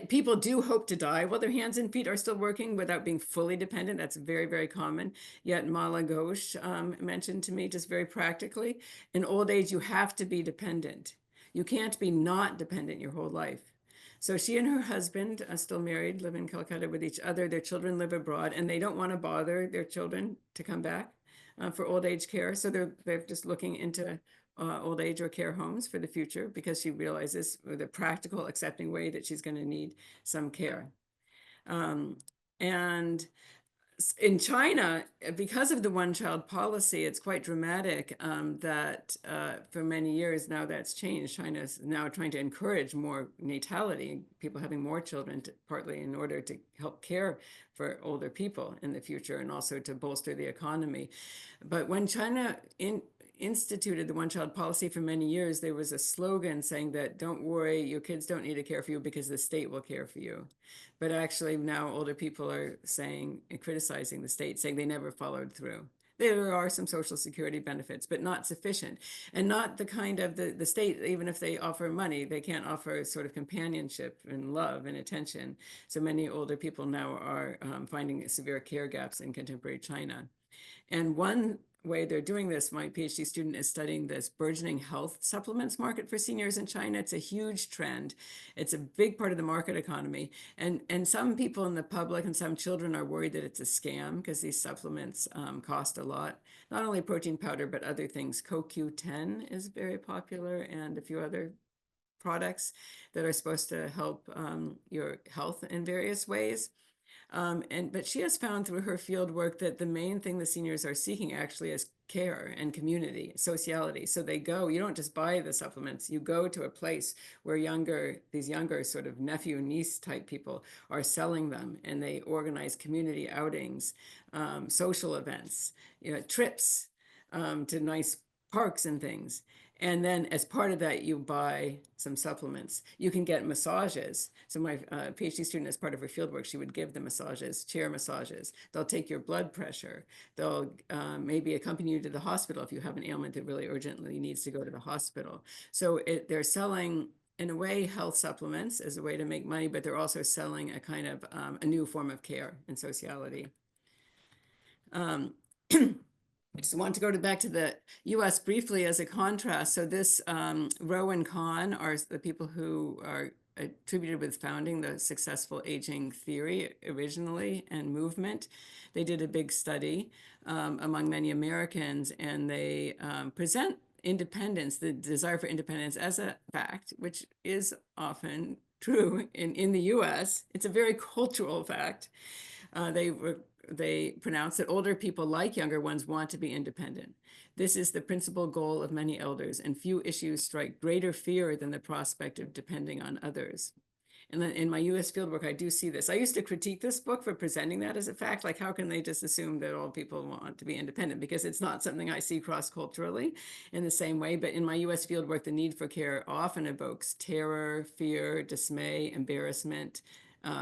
People do hope to die while their hands and feet are still working without being fully dependent. That's very, very common. Yet Mala Ghosh mentioned to me just very practically, in old age, you have to be dependent. You can't be not dependent your whole life. So she and her husband, still married, live in Calcutta with each other. Their children live abroad, and they don't want to bother their children to come back for old age care. So they're just looking into old age or care homes for the future because she realizes the practical, accepting way that she's going to need some care. And in China, because of the one-child policy, it's quite dramatic that for many years now that's changed. China is now trying to encourage more natality, people having more children, partly in order to help care for older people in the future and also to bolster the economy. But when China instituted the one-child policy for many years, there was a slogan saying that, don't worry, your kids don't need to care for you because the state will care for you. But actually now older people are saying and criticizing the state, saying they never followed through. There are some social security benefits, but not sufficient. And not the kind of the state, even if they offer money, they can't offer sort of companionship and love and attention. So many older people now are finding severe care gaps in contemporary China. And one way they're doing this, my PhD student is studying this burgeoning health supplements market for seniors in China. It's a huge trend. It's a big part of the market economy. And some people in the public and some children are worried that it's a scam because these supplements cost a lot. Not only protein powder, but other things. CoQ10 is very popular and a few other products that are supposed to help your health in various ways. But she has found through her field work that the main thing the seniors are seeking actually is care and community, sociality. So they go, you don't just buy the supplements, you go to a place where these younger sort of nephew, niece type people are selling them, and they organize community outings, social events, trips to nice parks and things. And then as part of that, you buy some supplements. You can get massages. So my PhD student, as part of her fieldwork, she would give the massages, chair massages. They'll take your blood pressure. They'll maybe accompany you to the hospital if you have an ailment that really urgently needs to go to the hospital. So they're selling, in a way, health supplements as a way to make money, but they're also selling a kind of a new form of care and sociality. I just want to go back to the US briefly as a contrast. So this Rowe and Kahn are the people who are attributed with founding the successful aging theory originally and movement. They did a big study among many Americans, and they present independence, the desire for independence, as a fact, which is often true in the US. It's a very cultural fact. They pronounce that older people, like younger ones, want to be independent. This is the principal goal of many elders, and few issues strike greater fear than the prospect of depending on others. And then in my US fieldwork, I do see this. I used to critique this book for presenting that as a fact. Like, how can they just assume that all people want to be independent? Because it's not something I see cross-culturally in the same way. But in my US fieldwork, the need for care often evokes terror, fear, dismay, embarrassment.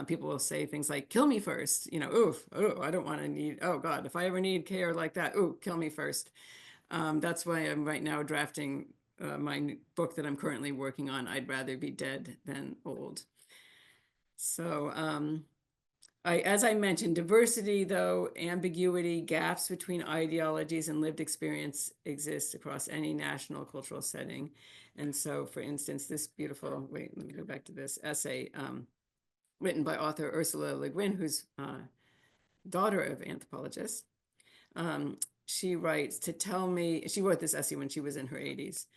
People will say things like, kill me first, oof, oh, I don't want to need, oh God, if I ever need care like that, oh, kill me first. That's why I'm right now drafting my book that I'm currently working on, I'd Rather Be Dead Than Old. So as I mentioned, diversity, though, ambiguity, gaps between ideologies and lived experience exist across any national cultural setting. And so, for instance, this beautiful, wait, let me go back to this essay written by author Ursula Le Guin, who's daughter of anthropologist. She writes, to tell me, she wrote this essay when she was in her 80s.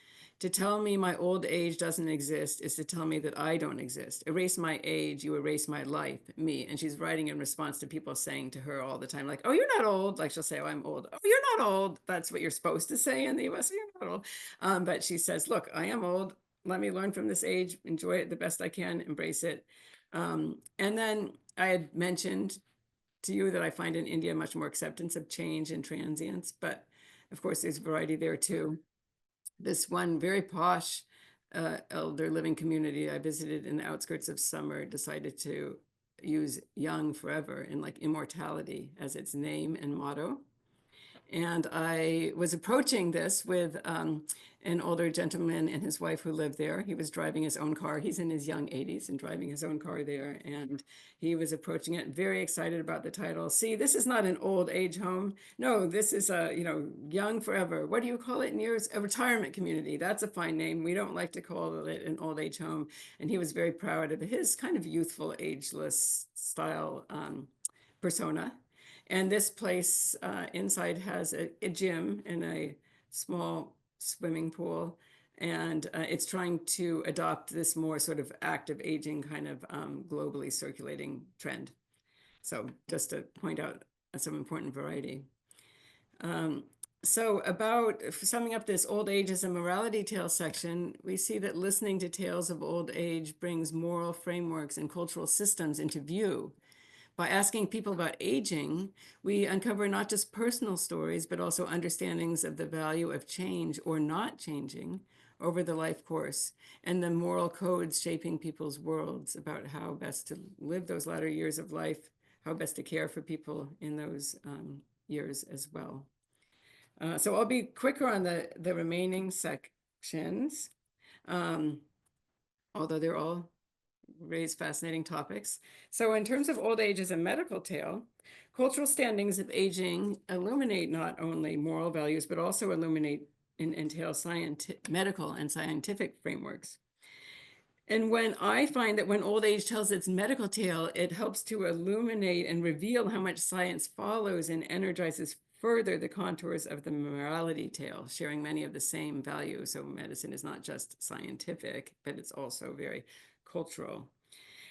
To tell me my old age doesn't exist is to tell me that I don't exist. Erase my age, you erase my life, me. And she's writing in response to people saying to her all the time, like, oh, you're not old. Like she'll say, oh, I'm old. Oh, you're not old. That's what you're supposed to say in the US. You're not old. But she says, look, I am old. Let me learn from this age, enjoy it the best I can, embrace it. And then I had mentioned to you that I find in India much more acceptance of change and transience, but of course there's variety there too. This one very posh elder living community I visited in the outskirts of Summer decided to use young forever and like immortality as its name and motto. And I was approaching this with an older gentleman and his wife who lived there. He was driving his own car. He's in his young 80s and driving his own car there. And he was approaching it, very excited about the title. See, this is not an old age home. No, this is a, young forever. What do you call it in yours? A retirement community. That's a fine name. We don't like to call it an old age home. And he was very proud of his kind of youthful, ageless style persona. And this place inside has a gym and a small swimming pool. And it's trying to adopt this more sort of active aging kind of globally circulating trend. So just to point out some important variety. So about summing up this old age as a morality tale section, we see that listening to tales of old age brings moral frameworks and cultural systems into view. By asking people about aging, we uncover not just personal stories, but also understandings of the value of change or not changing over the life course, and the moral codes shaping people's worlds about how best to live those latter years of life, how best to care for people in those years as well. So I'll be quicker on the remaining sections, although they're all raise fascinating topics. So in terms of old age as a medical tale, cultural standings of aging illuminate not only moral values, but also illuminate and entail medical and scientific frameworks. And when I find that when old age tells its medical tale, it helps to illuminate and reveal how much science follows and energizes further the contours of the morality tale, sharing many of the same values. So medicine is not just scientific, but it's also very cultural.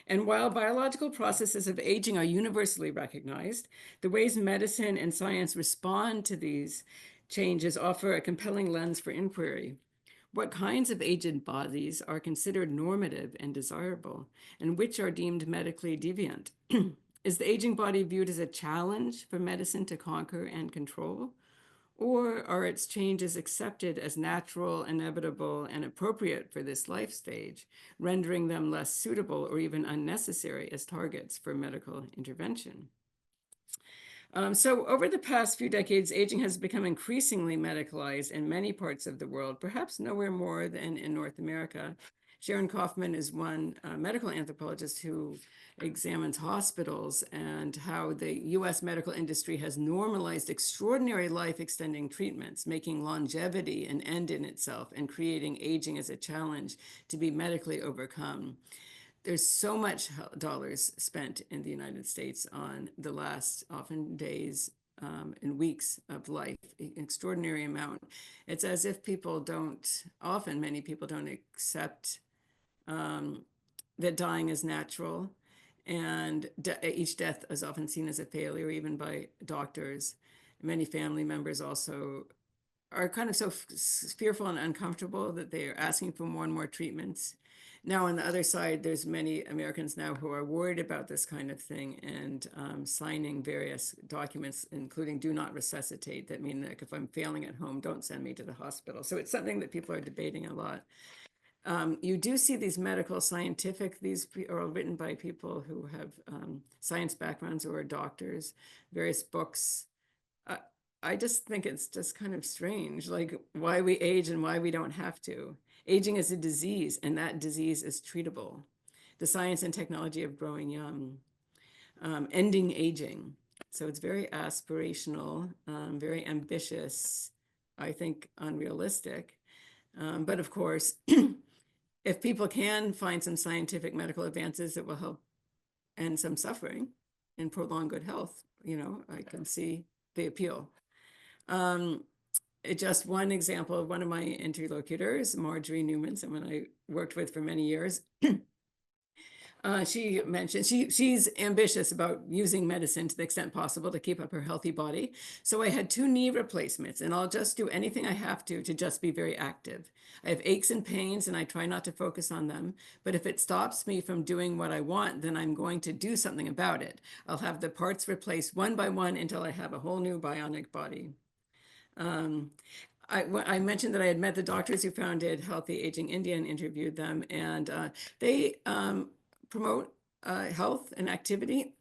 And while biological processes of aging are universally recognized, the ways medicine and science respond to these changes offer a compelling lens for inquiry. What kinds of aged bodies are considered normative and desirable, and which are deemed medically deviant? Is the aging body viewed as a challenge for medicine to conquer and control? Or are its changes accepted as natural, inevitable, and appropriate for this life stage, rendering them less suitable or even unnecessary as targets for medical intervention? So over the past few decades, aging has become increasingly medicalized in many parts of the world, perhaps nowhere more than in North America, Sharon Kaufman is one medical anthropologist who examines hospitals and how the US medical industry has normalized extraordinary life extending treatments, making longevity an end in itself and creating aging as a challenge to be medically overcome. There's so much dollars spent in the United States on the last often days and weeks of life, an extraordinary amount. It's as if people don't, often many people don't accept that dying is natural, and each death is often seen as a failure, even by doctors. Many family members also are kind of so fearful and uncomfortable that they are asking for more and more treatments. Now, on the other side, there's many Americans now who are worried about this kind of thing and signing various documents, including do not resuscitate, that mean that if I'm failing at home, don't send me to the hospital. So it's something that people are debating a lot. You do see these medical scientific, these are all written by people who have science backgrounds or are doctors, various books. I just think it's just kind of strange, like why we age and why we don't have to. Aging is a disease, and that disease is treatable. The science and technology of growing young, ending aging. So it's very aspirational, very ambitious, I think unrealistic. But of course, if people can find some scientific medical advances that will help end some suffering and prolong good health, I can see the appeal. Just one example of one of my interlocutors, Marjorie Newman, someone I worked with for many years. She mentioned she's ambitious about using medicine to the extent possible to keep up her healthy body. So I had 2 knee replacements, and I'll just do anything I have to just be very active. I have aches and pains, and I try not to focus on them. But if it stops me from doing what I want, then I'm going to do something about it. I'll have the parts replaced one by one until I have a whole new bionic body. I mentioned that I had met the doctors who founded Healthy Aging India and interviewed them, and they promote health and activity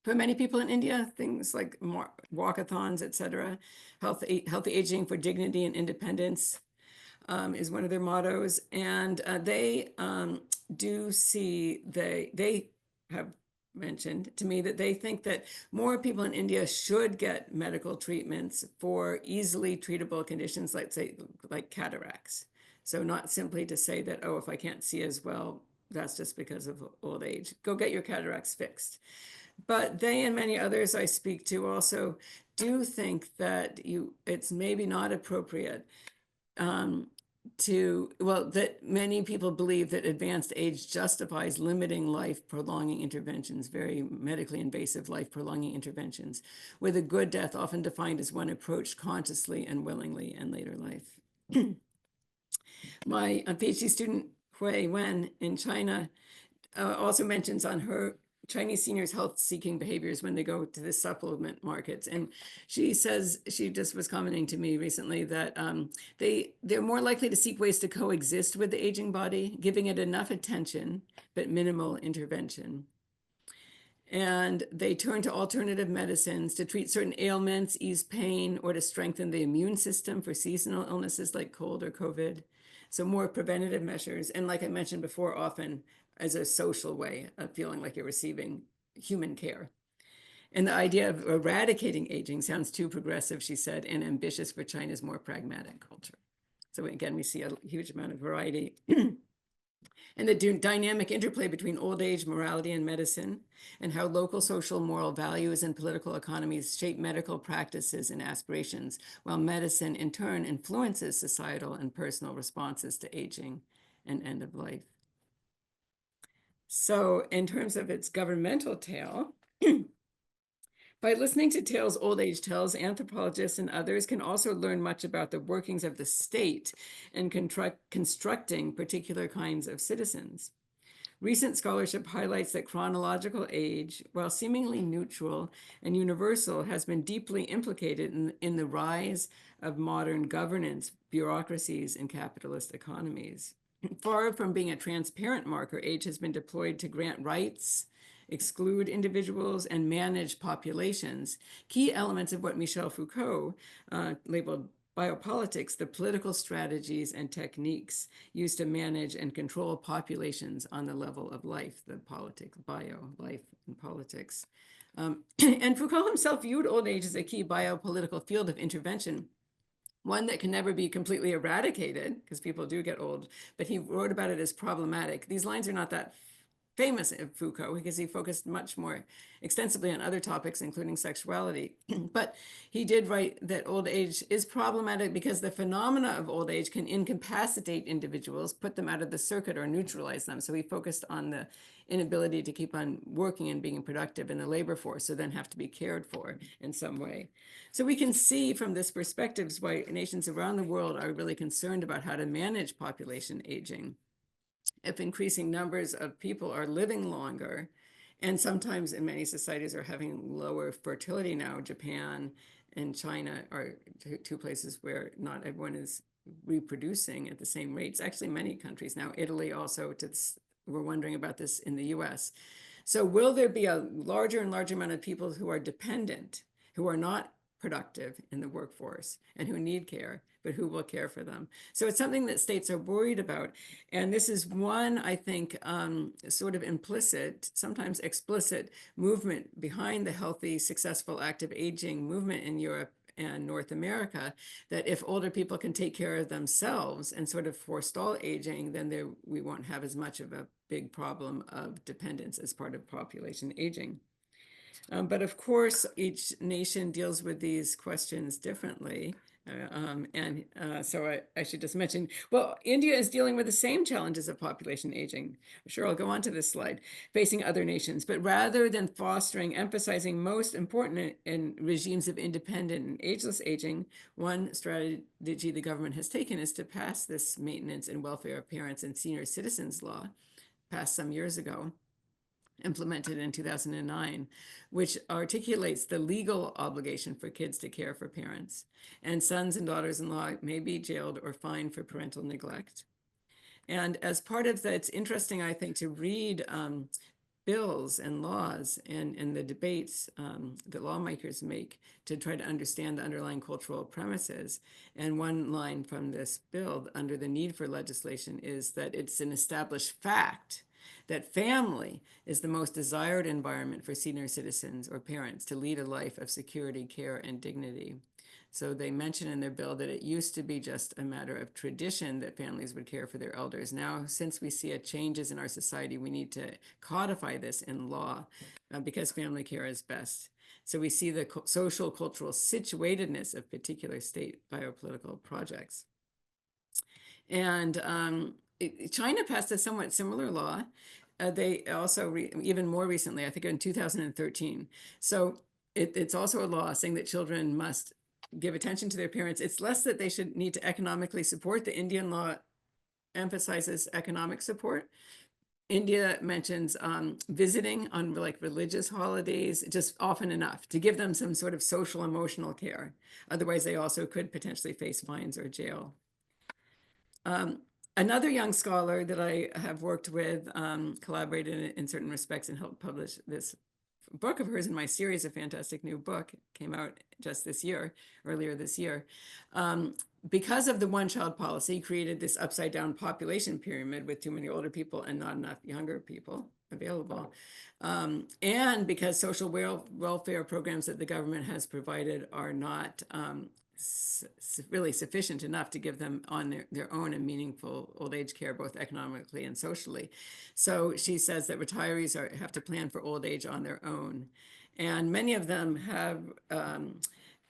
for many people in India, things like more walkathons, etc. Healthy aging for dignity and independence is one of their mottos. And they do see, they have mentioned to me that they think that more people in India should get medical treatments for easily treatable conditions, like say, like cataracts. So not simply to say that, oh, if I can't see as well, that's just because of old age. Go get your cataracts fixed. But they and many others I speak to also do think that it's maybe not appropriate that many people believe that advanced age justifies limiting life prolonging interventions, very medically invasive life prolonging interventions, with a good death often defined as one approached consciously and willingly in later life. My PhD student, Hui Wen in China, also mentions on her Chinese seniors' health-seeking behaviors when they go to the supplement markets. And she says, she just was commenting to me recently that they're more likely to seek ways to coexist with the aging body, giving it enough attention, but minimal intervention. And they turn to alternative medicines to treat certain ailments, ease pain, or to strengthen the immune system for seasonal illnesses like cold or COVID. So more preventative measures. And like I mentioned before, often as a social way of feeling like you're receiving human care. And the idea of eradicating aging sounds too progressive, she said, and ambitious for China's more pragmatic culture. So again, we see a huge amount of variety. And the dynamic interplay between old age, morality, and medicine, and how local social moral values and political economies shape medical practices and aspirations, while medicine in turn influences societal and personal responses to aging and end of life. So in terms of its governmental tale, by listening to tales old age tells, anthropologists and others can also learn much about the workings of the state in constructing particular kinds of citizens. Recent scholarship highlights that chronological age, while seemingly neutral and universal, has been deeply implicated in the rise of modern governance, bureaucracies, and capitalist economies. Far from being a transparent marker, age has been deployed to grant rights, exclude individuals, and manage populations, key elements of what Michel Foucault labeled biopolitics, the political strategies and techniques used to manage and control populations on the level of life, the politics, bio, life, and politics. And Foucault himself viewed old age as a key biopolitical field of intervention, one that can never be completely eradicated, because people do get old, but he wrote about it as problematic. These lines are not that famous of Foucault because he focused much more extensively on other topics, including sexuality. But he did write that old age is problematic because the phenomena of old age can incapacitate individuals, put them out of the circuit, or neutralize them. So he focused on the inability to keep on working and being productive in the labor force, so then have to be cared for in some way. So we can see from this perspective why nations around the world are really concerned about how to manage population aging. If increasing numbers of people are living longer, and sometimes in many societies are having lower fertility now, Japan and China are two places where not everyone is reproducing at the same rates. Actually, many countries now, Italy also, we're wondering about this in the US. So will there be a larger and larger amount of people who are dependent, who are not productive in the workforce and who need care, but who will care for them? So it's something that states are worried about. And this is one, I think, sort of implicit, sometimes explicit movement behind the healthy, successful, active aging movement in Europe and North America, that if older people can take care of themselves and sort of forestall aging, then we won't have as much of a big problem of dependence as part of population aging. But of course, each nation deals with these questions differently. So I should just mention, well, India is dealing with the same challenges of population aging. Sure, I'll go on to this slide, facing other nations. But rather than fostering, emphasizing most important in regimes of independent and ageless aging, one strategy the government has taken is to pass this Maintenance and Welfare of Parents and Senior Citizens Law, passed some years ago, implemented in 2009, which articulates the legal obligation for kids to care for parents. And sons and daughters-in-law may be jailed or fined for parental neglect. And as part of that, it's interesting, I think, to read bills and laws and the debates that lawmakers make to try to understand the underlying cultural premises. And one line from this bill under the need for legislation is that it's an established fact that family is the most desired environment for senior citizens or parents to lead a life of security, care, and dignity. So they mention in their bill that it used to be just a matter of tradition that families would care for their elders. Now, since we see changes in our society, we need to codify this in law because family care is best. So we see the social, cultural situatedness of particular state biopolitical projects. And China passed a somewhat similar law. They also, even more recently, I think in 2013. So it's also a law saying that children must give attention to their parents. It's less that they should need to economically support. The Indian law emphasizes economic support. India mentions visiting on like religious holidays, just often enough to give them some sort of social emotional care. Otherwise, they also could potentially face fines or jail. Another young scholar that I have worked with, collaborated in certain respects and helped publish this book of hers in my series, a fantastic new book, came out just this year, earlier this year. Because of the one-child policy, created this upside-down population pyramid with too many older people and not enough younger people available. And because social welfare programs that the government has provided are not really sufficient enough to give them on their own a meaningful old age care, both economically and socially. So she says that retirees have to plan for old age on their own. And many of them have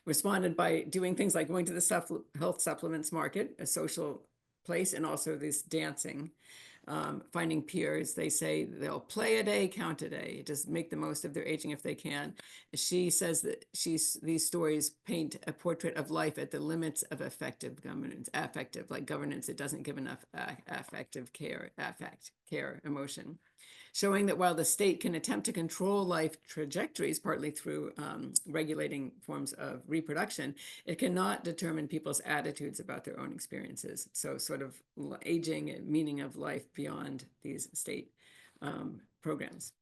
responded by doing things like going to the health supplements market, a social place, and also this dancing. Finding peers. They say they'll play a day, count a day, just make the most of their aging if they can. She says that these stories paint a portrait of life at the limits of effective governance, like governance that doesn't give enough affective care, emotion. Showing that while the state can attempt to control life trajectories, partly through regulating forms of reproduction, it cannot determine people's attitudes about their own experiences. So sort of aging and meaning of life beyond these state programs.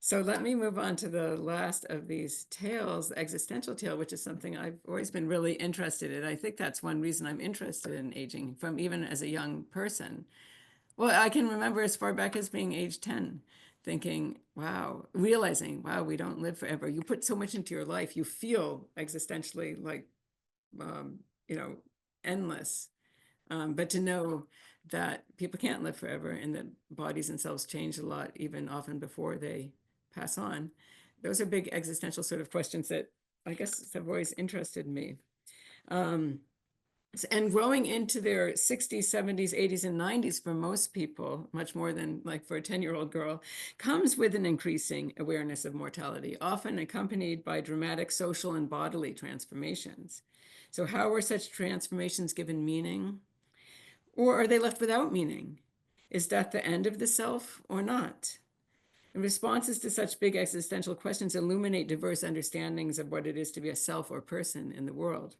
So let me move on to the last of these tales, the existential tale, which is something I've always been really interested in. I think that's one reason I'm interested in aging from even as a young person. Well, I can remember as far back as being age 10, thinking, wow, realizing, wow, we don't live forever. You put so much into your life, you feel existentially like, um, you know, endless. But to know that people can't live forever and that bodies and selves change a lot, even often before they pass on, those are big existential sort of questions that I guess have always interested me. Um, and growing into their 60s, 70s, 80s, and 90s for most people, much more than like for a 10-year-old girl, comes with an increasing awareness of mortality, often accompanied by dramatic social and bodily transformations. So, how are such transformations given meaning? Or are they left without meaning? Is death the end of the self or not? And responses to such big existential questions illuminate diverse understandings of what it is to be a self or person in the world.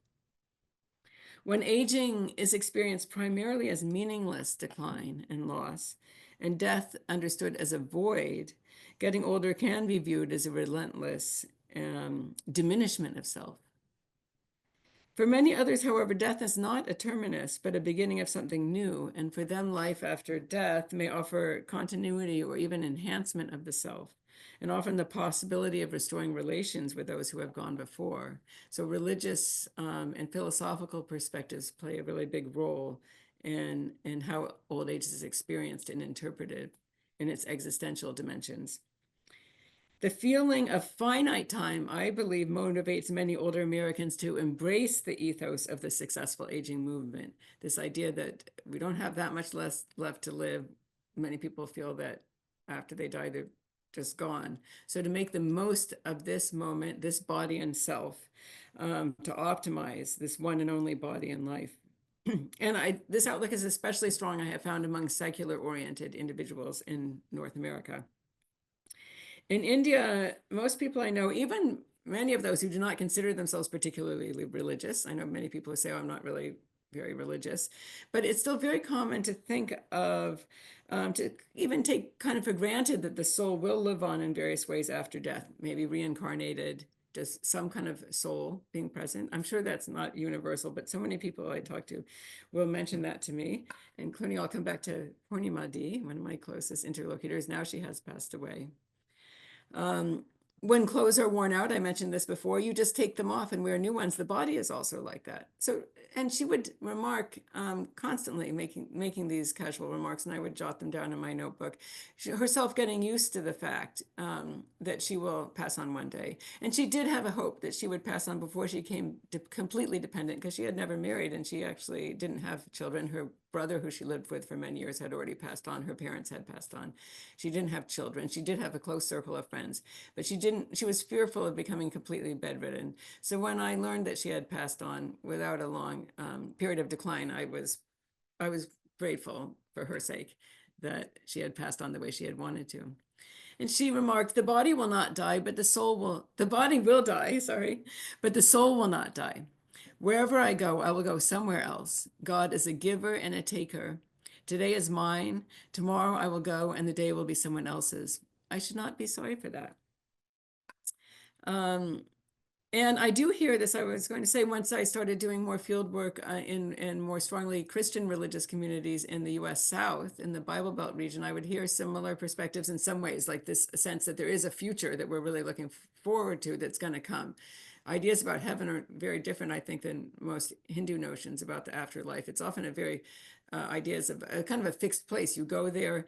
When aging is experienced primarily as meaningless decline and loss, and death understood as a void, getting older can be viewed as a relentless diminishment of self. For many others, however, death is not a terminus, but a beginning of something new, and for them, life after death may offer continuity or even enhancement of the self, and often the possibility of restoring relations with those who have gone before. So, religious and philosophical perspectives play a really big role in how old age is experienced and interpreted in its existential dimensions. The feeling of finite time, I believe, motivates many older Americans to embrace the ethos of the successful aging movement. This idea that we don't have that much less left to live. Many people feel that after they die, they're just gone. So to make the most of this moment, this body and self, to optimize this one and only body and life. And this outlook is especially strong, I have found, among secular-oriented individuals in North America. In India, most people I know, even many of those who do not consider themselves particularly religious, I know many people who say, oh, I'm not really very religious, but it's still very common to think of, to even take kind of for granted that the soul will live on in various ways after death, maybe reincarnated, just some kind of soul being present. I'm sure that's not universal, but so many people I talk to will mention that to me, including I'll come back to Purnima D, one of my closest interlocutors. Now she has passed away. Um, when clothes are worn out, I mentioned this before, you just take them off and wear new ones. The body is also like that. So, and she would remark constantly, making these casual remarks, and I would jot them down in my notebook. Herself getting used to the fact that she will pass on one day. And she did have a hope that she would pass on before she became completely dependent, because she had never married and she actually didn't have children. Her brother, who she lived with for many years, had already passed on. Her parents had passed on. She didn't have children. She did have a close circle of friends, but she was fearful of becoming completely bedridden. So when I learned that she had passed on without a long period of decline, I was grateful for her sake that she had passed on the way she had wanted to. And she remarked, the body will not die, but the body will die, sorry, but the soul will not die. Wherever I go, I will go somewhere else. God is a giver and a taker. Today is mine. Tomorrow I will go, and the day will be someone else's. I should not be sorry for that. Um, and I do hear this, I was going to say, once I started doing more field work in more strongly Christian religious communities in the US South, in the Bible Belt region, I would hear similar perspectives in some ways, like this sense that there is a future that we're really looking forward to that's going to come. Ideas about heaven are very different, I think, than most Hindu notions about the afterlife. It's often a very ideas of a kind of a fixed place. You go there.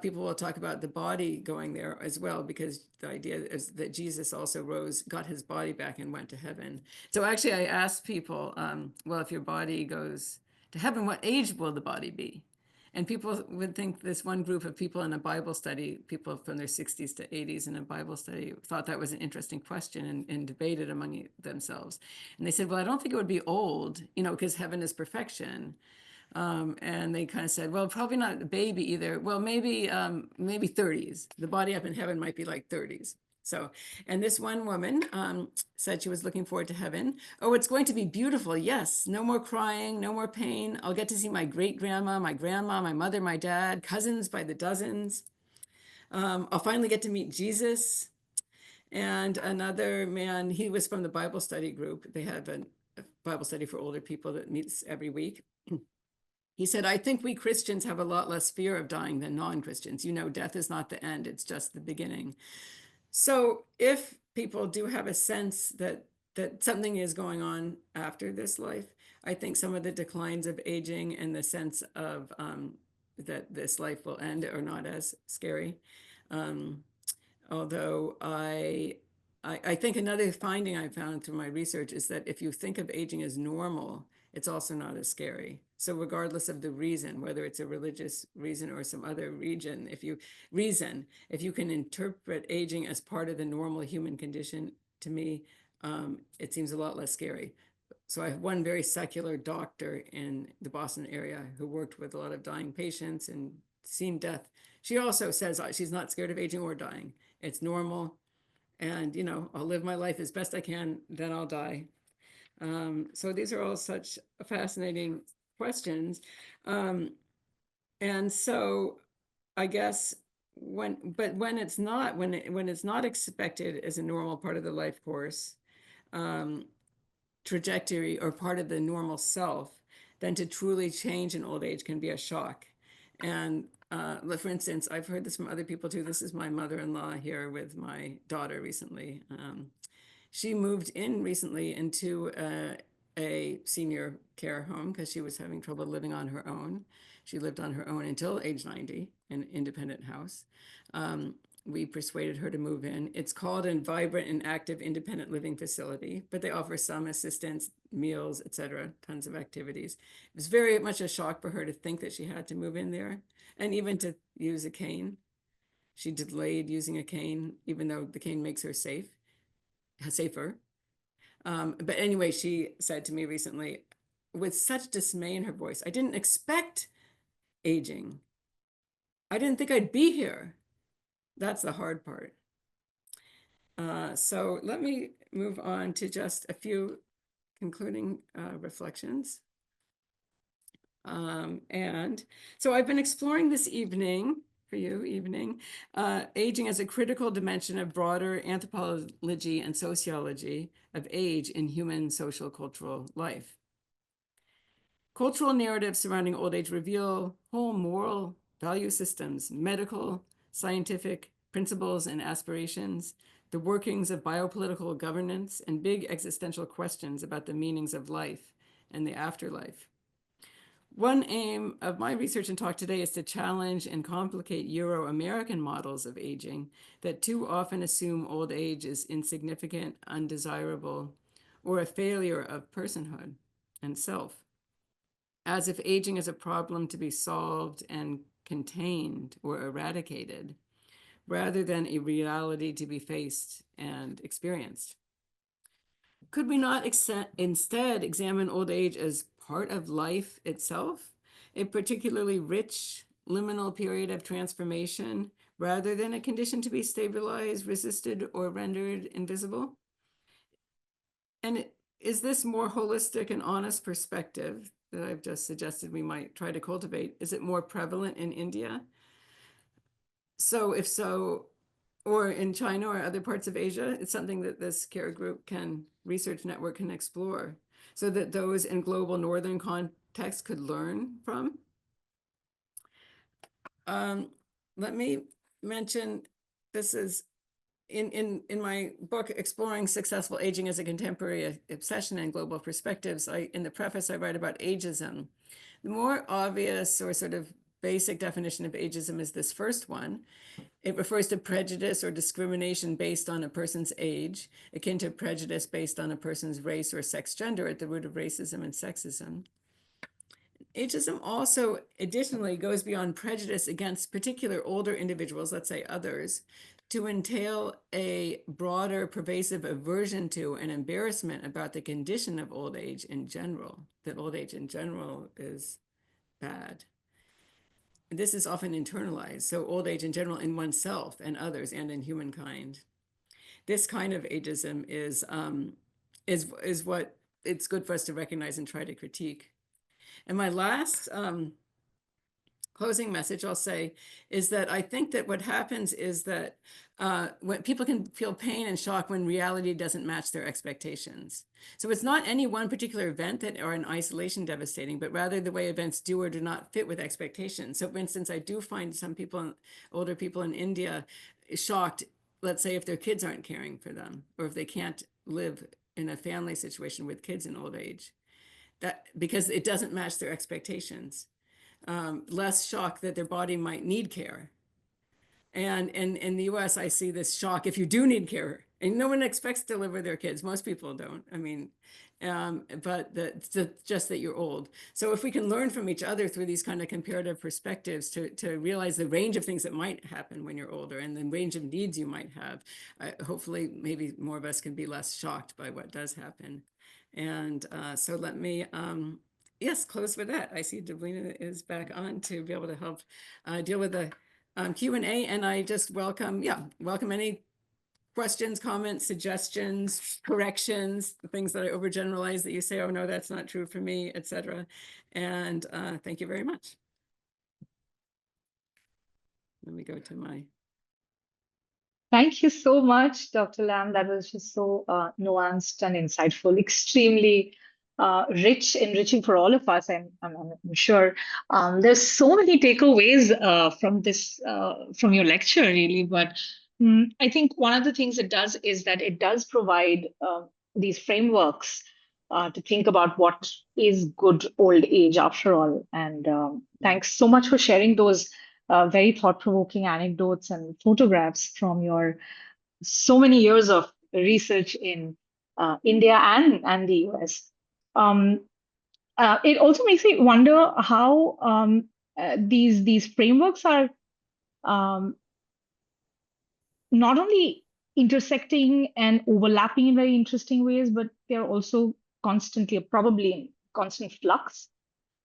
People will talk about the body going there as well, because the idea is that Jesus also rose, got his body back, and went to heaven. So actually, I asked people, well, if your body goes to heaven, what age will the body be? And people would think, this one group of people in a Bible study, people from their 60s to 80s in a Bible study, thought that was an interesting question and debated among themselves. And they said, well, I don't think it would be old, because heaven is perfection. And they kind of said, well, probably not a baby either. Well, maybe 30s. The body up in heaven might be like 30s. So, and this one woman said she was looking forward to heaven. Oh, it's going to be beautiful. Yes, no more crying, no more pain. I'll get to see my great grandma, my grandma, my mother, my dad, cousins by the dozens. I'll finally get to meet Jesus. And another man, he was from the Bible study group. They have a Bible study for older people that meets every week. He said, I think we Christians have a lot less fear of dying than non-Christians. You know, death is not the end, it's just the beginning. So if people do have a sense that something is going on after this life, I think some of the declines of aging and the sense of that this life will end are not as scary. Um, Although I think another finding I found through my research is that if you think of aging as normal, it's also not as scary. So regardless of the reason, whether it's a religious reason or some other if you can interpret aging as part of the normal human condition, to me, it seems a lot less scary. So I have one very secular doctor in the Boston area who worked with a lot of dying patients and seen death. She also says she's not scared of aging or dying. It's normal. And, I'll live my life as best I can, then I'll die. So these are all such fascinating questions. Um, and so I guess when it's not expected as a normal part of the life course, um, trajectory or part of the normal self, then to truly change in old age can be a shock. And for instance, I've heard this from other people too. This is my mother-in-law here with my daughter recently. She moved in recently into a senior care home because she was having trouble living on her own. She lived on her own until age 90 in an independent house. We persuaded her to move in. It's called a vibrant and active independent living facility, but they offer some assistance, meals, etc., tons of activities. It was very much a shock for her to think that she had to move in there and even to use a cane. She delayed using a cane, even though the cane makes her safer. But anyway, she said to me recently, with such dismay in her voice, I didn't expect aging. I didn't think I'd be here. That's the hard part. So let me move on to just a few concluding reflections. And so I've been exploring this evening, for you, aging as a critical dimension of broader anthropology and sociology of age in human social cultural life. Cultural narratives surrounding old age reveal whole moral value systems, medical, scientific principles and aspirations, the workings of biopolitical governance, and big existential questions about the meanings of life and the afterlife. One aim of my research and talk today is to challenge and complicate Euro-American models of aging that too often assume old age is insignificant, undesirable, or a failure of personhood and self, as if aging is a problem to be solved and contained or eradicated, rather than a reality to be faced and experienced. Could we not instead examine old age as part of life itself, a particularly rich liminal period of transformation, rather than a condition to be stabilized, resisted, or rendered invisible? And is this more holistic and honest perspective that I've just suggested we might try to cultivate, is it more prevalent in India? So if so, or in China or other parts of Asia, it's something that this CARE group research network can explore so that those in global northern contexts could learn from. Let me mention, this is in my book, Exploring Successful Aging as a Contemporary Obsession and Global Perspectives, in the preface, I write about ageism. The more obvious or sort of basic definition of ageism is this first one. It refers to prejudice or discrimination based on a person's age, akin to prejudice based on a person's race or sex gender at the root of racism and sexism. Ageism also additionally goes beyond prejudice against particular older individuals, let's say others, to entail a broader, pervasive aversion to and embarrassment about the condition of old age in general, that old age in general is bad. This is often internalized, so old age in general in oneself and others and in humankind. This kind of ageism is what it's good for us to recognize and try to critique. And my last closing message I'll say is that I think that what happens is that when people can feel pain and shock when reality doesn't match their expectations. So it's not any one particular event that are in isolation devastating, but rather the way events do or do not fit with expectations. So for instance, I do find some people, older people in India, shocked, let's say if their kids aren't caring for them, or if they can't live in a family situation with kids in old age, that because it doesn't match their expectations. Less shock that their body might need care. And in the US, I see this shock if you do need care. And no one expects to live with their kids. Most people don't. I mean, but just that you're old. So if we can learn from each other through these kind of comparative perspectives to realize the range of things that might happen when you're older and the range of needs you might have, hopefully maybe more of us can be less shocked by what does happen. And so let me yes, close with that. I see Deblina is back on to be able to help deal with the Q&A, and I just welcome any questions, comments, suggestions, corrections, the things that I overgeneralize that you say, oh no, that's not true for me, etc. And thank you very much. Let me go to my. Thank you so much, Dr. Lam. That was just so nuanced and insightful, extremely enriching for all of us. I'm sure there's so many takeaways from this, from your lecture, really. But I think one of the things it does is that it does provide these frameworks to think about what is good old age after all. And thanks so much for sharing those very thought-provoking anecdotes and photographs from your so many years of research in India and the US. Um, it also makes me wonder how these frameworks are um, not only intersecting and overlapping in very interesting ways, but they're also constantly, probably in constant flux.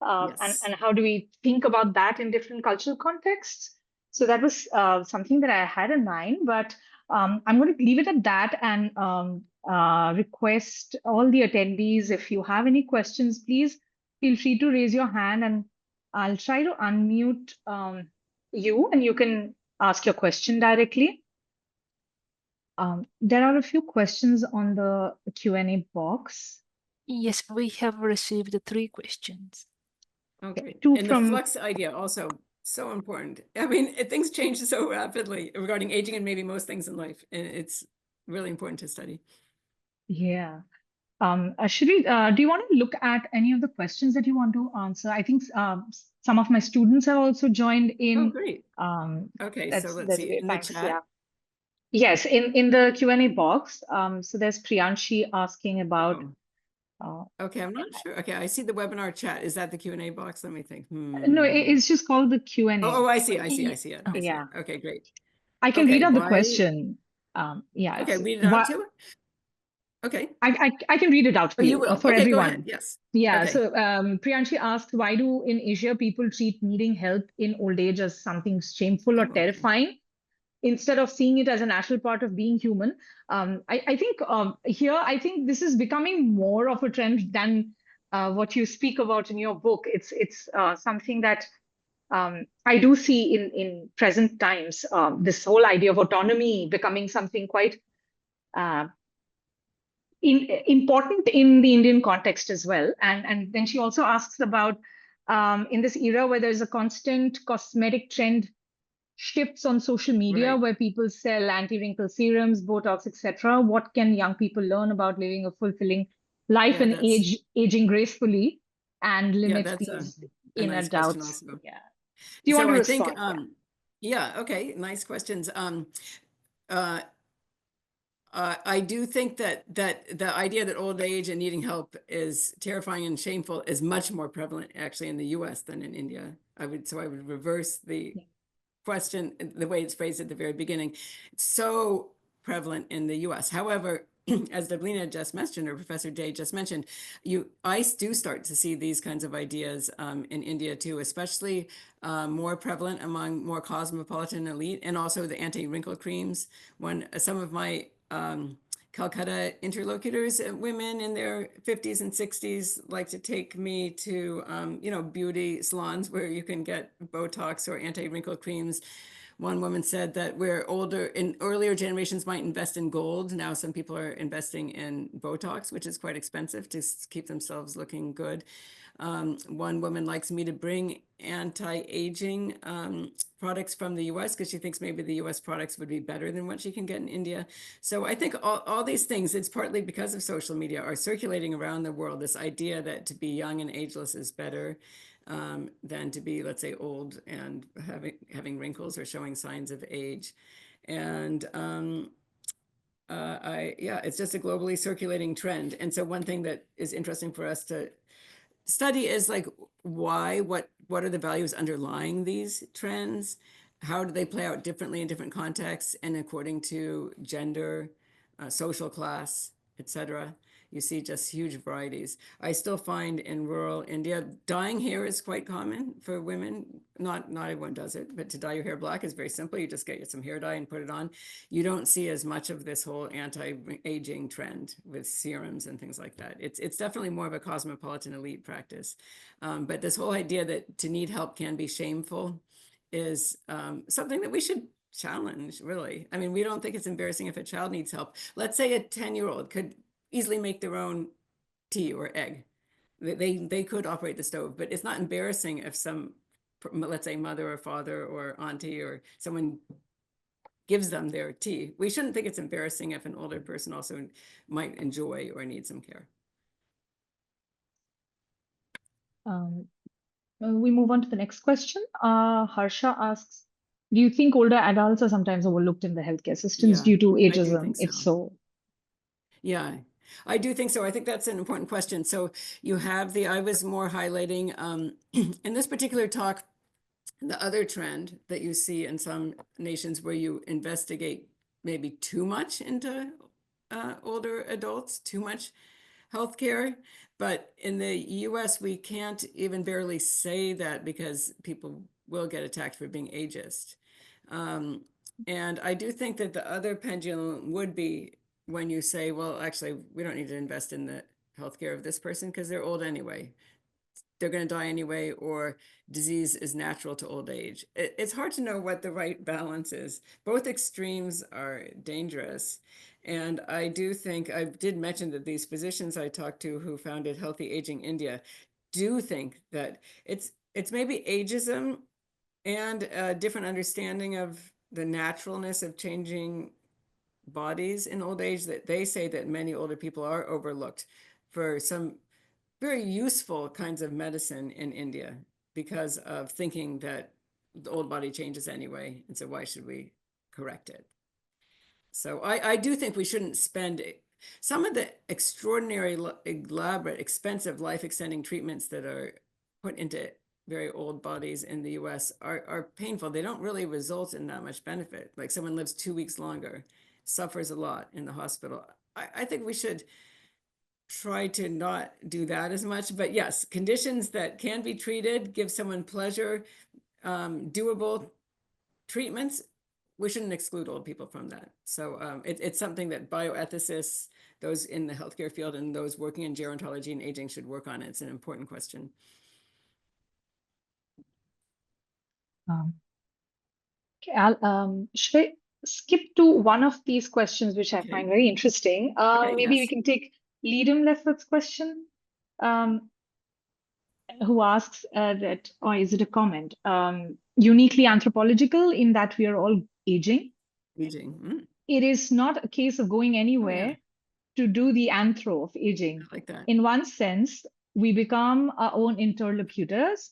Yes. And how do we think about that in different cultural contexts? So that was something that I had in mind, but I'm going to leave it at that and request all the attendees, if you have any questions, please feel free to raise your hand and I'll try to unmute you and you can ask your question directly. There are a few questions on the Q&A box. Yes, we have received 3 questions. Okay. Two And from the flux idea also so important. I mean, things change so rapidly regarding aging and maybe most things in life. And it's really important to study. Yeah. Should we, do you want to look at any of the questions that you want to answer? I think some of my students have also joined in. Oh, great. Okay, so let's that's see. great. In the Thanks. chat. Yeah. Yes, in the Q&A box. So there's Priyanshi asking about. Okay, I'm not sure. Okay, I see the webinar chat. Is that the Q&A box? Let me think. No, it's just called the Q&A. Oh, I see it. I see it. Yeah. Okay, great. I can read out the why? question. Yeah. Okay, read it out too. Okay. I can read it out for you you will. for Okay, everyone. go ahead. Yes. Yeah. Okay. So Priyanshi asked, why do in Asia people treat needing help in old age as something shameful or terrifying, instead of seeing it as a natural part of being human? I think here, I think this is becoming more of a trend than what you speak about in your book. It's something that I do see in present times. This whole idea of autonomy becoming something quite important in the Indian context as well. And then she also asks about in this era where there's a constant cosmetic trend shifts on social media, where people sell anti-wrinkle serums, Botox, etc. What can young people learn about living a fulfilling life and aging gracefully and limit these inner nice doubts? Yeah. Do you want to respond? Okay, nice questions. I do think that the idea that old age and needing help is terrifying and shameful is much more prevalent actually in the US than in India. I would reverse the question, the way it's phrased at the very beginning. It's so prevalent in the US. However, as Deblina just mentioned, or Professor Day just mentioned, I do start to see these kinds of ideas in India too, especially more prevalent among more cosmopolitan elite, and also the anti-wrinkle creams. When some of my Calcutta interlocutors, women in their 50s and 60s, like to take me to, beauty salons where you can get Botox or anti-wrinkle creams. One woman said that we're older, in earlier generations might invest in gold. Now some people are investing in Botox, which is quite expensive to keep themselves looking good. One woman likes me to bring anti-aging products from the US because she thinks maybe the US products would be better than what she can get in India. So I think all these things, it's partly because of social media, are circulating around the world, this idea that to be young and ageless is better than to be, let's say, old and having wrinkles or showing signs of age. And it's just a globally circulating trend. And so one thing that is interesting for us to study is like what are the values underlying these trends? How do they play out differently in different contexts and according to gender, social class, etc.? You see just huge varieties. I still find in rural India, dyeing hair is quite common for women. Not everyone does it, but to dye your hair black is very simple. You just get some hair dye and put it on. You don't see as much of this whole anti-aging trend with serums and things like that. It's definitely more of a cosmopolitan elite practice. But this whole idea that to need help can be shameful is something that we should challenge, really. I mean, we don't think it's embarrassing if a child needs help. Let's say a 10-year-old could easily make their own tea or egg. They could operate the stove, but it's not embarrassing if some, let's say, mother or father or auntie or someone gives them their tea. We shouldn't think it's embarrassing if an older person also might enjoy or need some care. We move on to the next question. Harsha asks, do you think older adults are sometimes overlooked in the healthcare systems due to I do ageism? think If so. so, Yeah, I do think so. I think that's an important question. So you have I was more highlighting in this particular talk, the other trend that you see in some nations where you investigate maybe too much into older adults, too much healthcare. But in the US, we can't even barely say that because people will get attacked for being ageist. And I do think that the other pendulum would be when you say, well, actually, we don't need to invest in the healthcare of this person because they're old anyway. They're going to die anyway, or disease is natural to old age. It's hard to know what the right balance is. Both extremes are dangerous. And I do think, I did mention that these physicians I talked to who founded Healthy Aging India do think that it's maybe ageism and a different understanding of the naturalness of changing bodies in old age, that they say that many older people are overlooked for some very useful kinds of medicine in India because of thinking that the old body changes anyway. And so why should we correct it? So I do think we shouldn't spend some of the extraordinary, elaborate, expensive life extending treatments that are put into very old bodies in the US are painful. They don't really result in that much benefit. Like someone lives 2 weeks longer, suffers a lot in the hospital. I think we should try to not do that as much, but yes, conditions that can be treated, give someone pleasure, doable treatments, we shouldn't exclude old people from that. So it's something that bioethicists, those in the healthcare field and those working in gerontology and aging should work on. It's an important question. should I skip to one of these questions, which I find very interesting? Okay, Maybe yes. we can take Liam Lefferts' question, who asks that, or is it a comment? Uniquely anthropological in that we are all aging. Aging. It is not a case of going anywhere yeah. to do the anthro of aging. I like that. In one sense, we become our own interlocutors,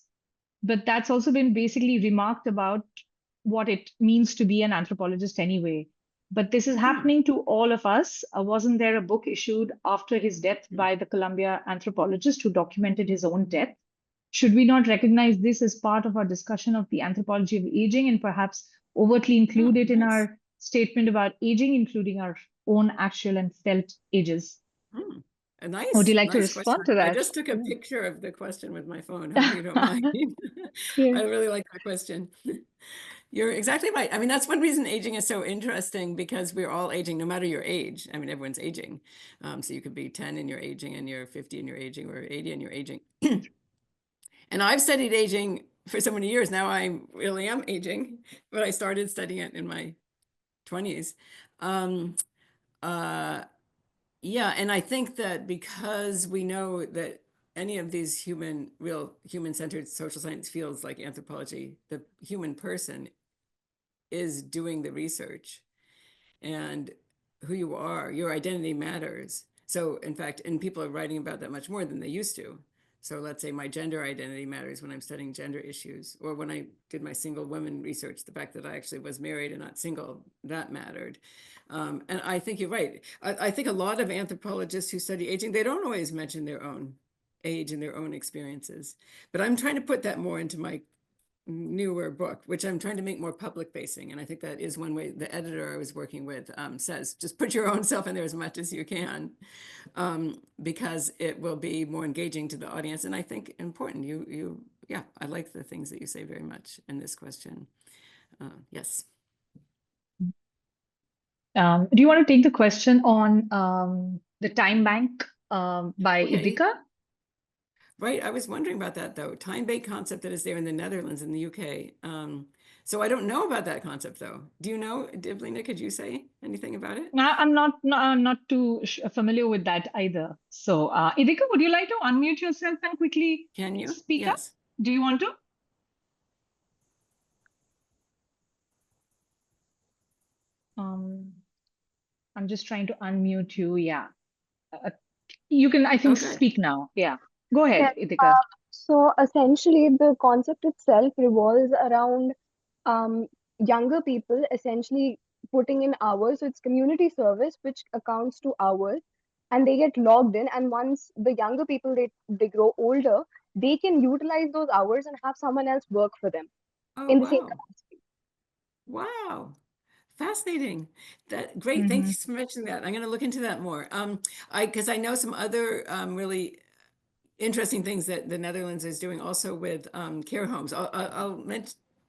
but that's also been basically remarked about what it means to be an anthropologist anyway. But this is happening to all of us. Wasn't there a book issued after his death by the Columbia anthropologist who documented his own death? Should we not recognize this as part of our discussion of the anthropology of aging and perhaps overtly include it in our statement about aging, including our own actual and felt ages? A nice, Would you like to nice respond question. to that? I just took a picture of the question with my phone. Hope you don't mind. Yeah. I really like that question. You're exactly right. I mean, that's one reason aging is so interesting, because we're all aging, no matter your age. I mean, everyone's aging. So you could be 10 and you're aging, and you're 50 and you're aging, or 80 and you're aging. And I've studied aging for so many years. Now I really am aging, but I started studying it in my 20s. Yeah, and I think that because we know that any of these real human-centered social science fields like anthropology, the human person is doing the research, and who you are, your identity matters. So in fact, and people are writing about that much more than they used to. So let's say my gender identity matters when I'm studying gender issues, or when I did my single woman research, the fact that I actually was married and not single, that mattered. And I think you're right. I think a lot of anthropologists who study aging, they don't always mention their own age and their own experiences. But I'm trying to put that more into my newer book, which I'm trying to make more public facing. And I think that is one way the editor I was working with says, just put your own self in there as much as you can, because it will be more engaging to the audience. And I think important, yeah, I like the things that you say very much in this question. Yes. Do you want to take the question on the time bank by Okay. Idika? Right. I was wondering about that, though. Time-based concept that is there in the Netherlands and the UK. So I don't know about that concept, though. Do you know, Divlina, could you say anything about it? I'm not too familiar with that either. So, Idika, would you like to unmute yourself and quickly Can you? speak up? Yes. Do you want to? I'm just trying to unmute you. Yeah. You can, I think, Okay. speak now. Yeah. Go Yes. ahead, Idika. So essentially, the concept itself revolves around younger people essentially putting in hours. So it's community service, which accounts to hours, and they get logged in. And once the younger people they grow older, they can utilize those hours and have someone else work for them Oh, in the same wow. capacity. Wow. Fascinating. Great. Thank you for mentioning that. I'm going to look into that more. Because I know some other really interesting things that the Netherlands is doing also with care homes. I'll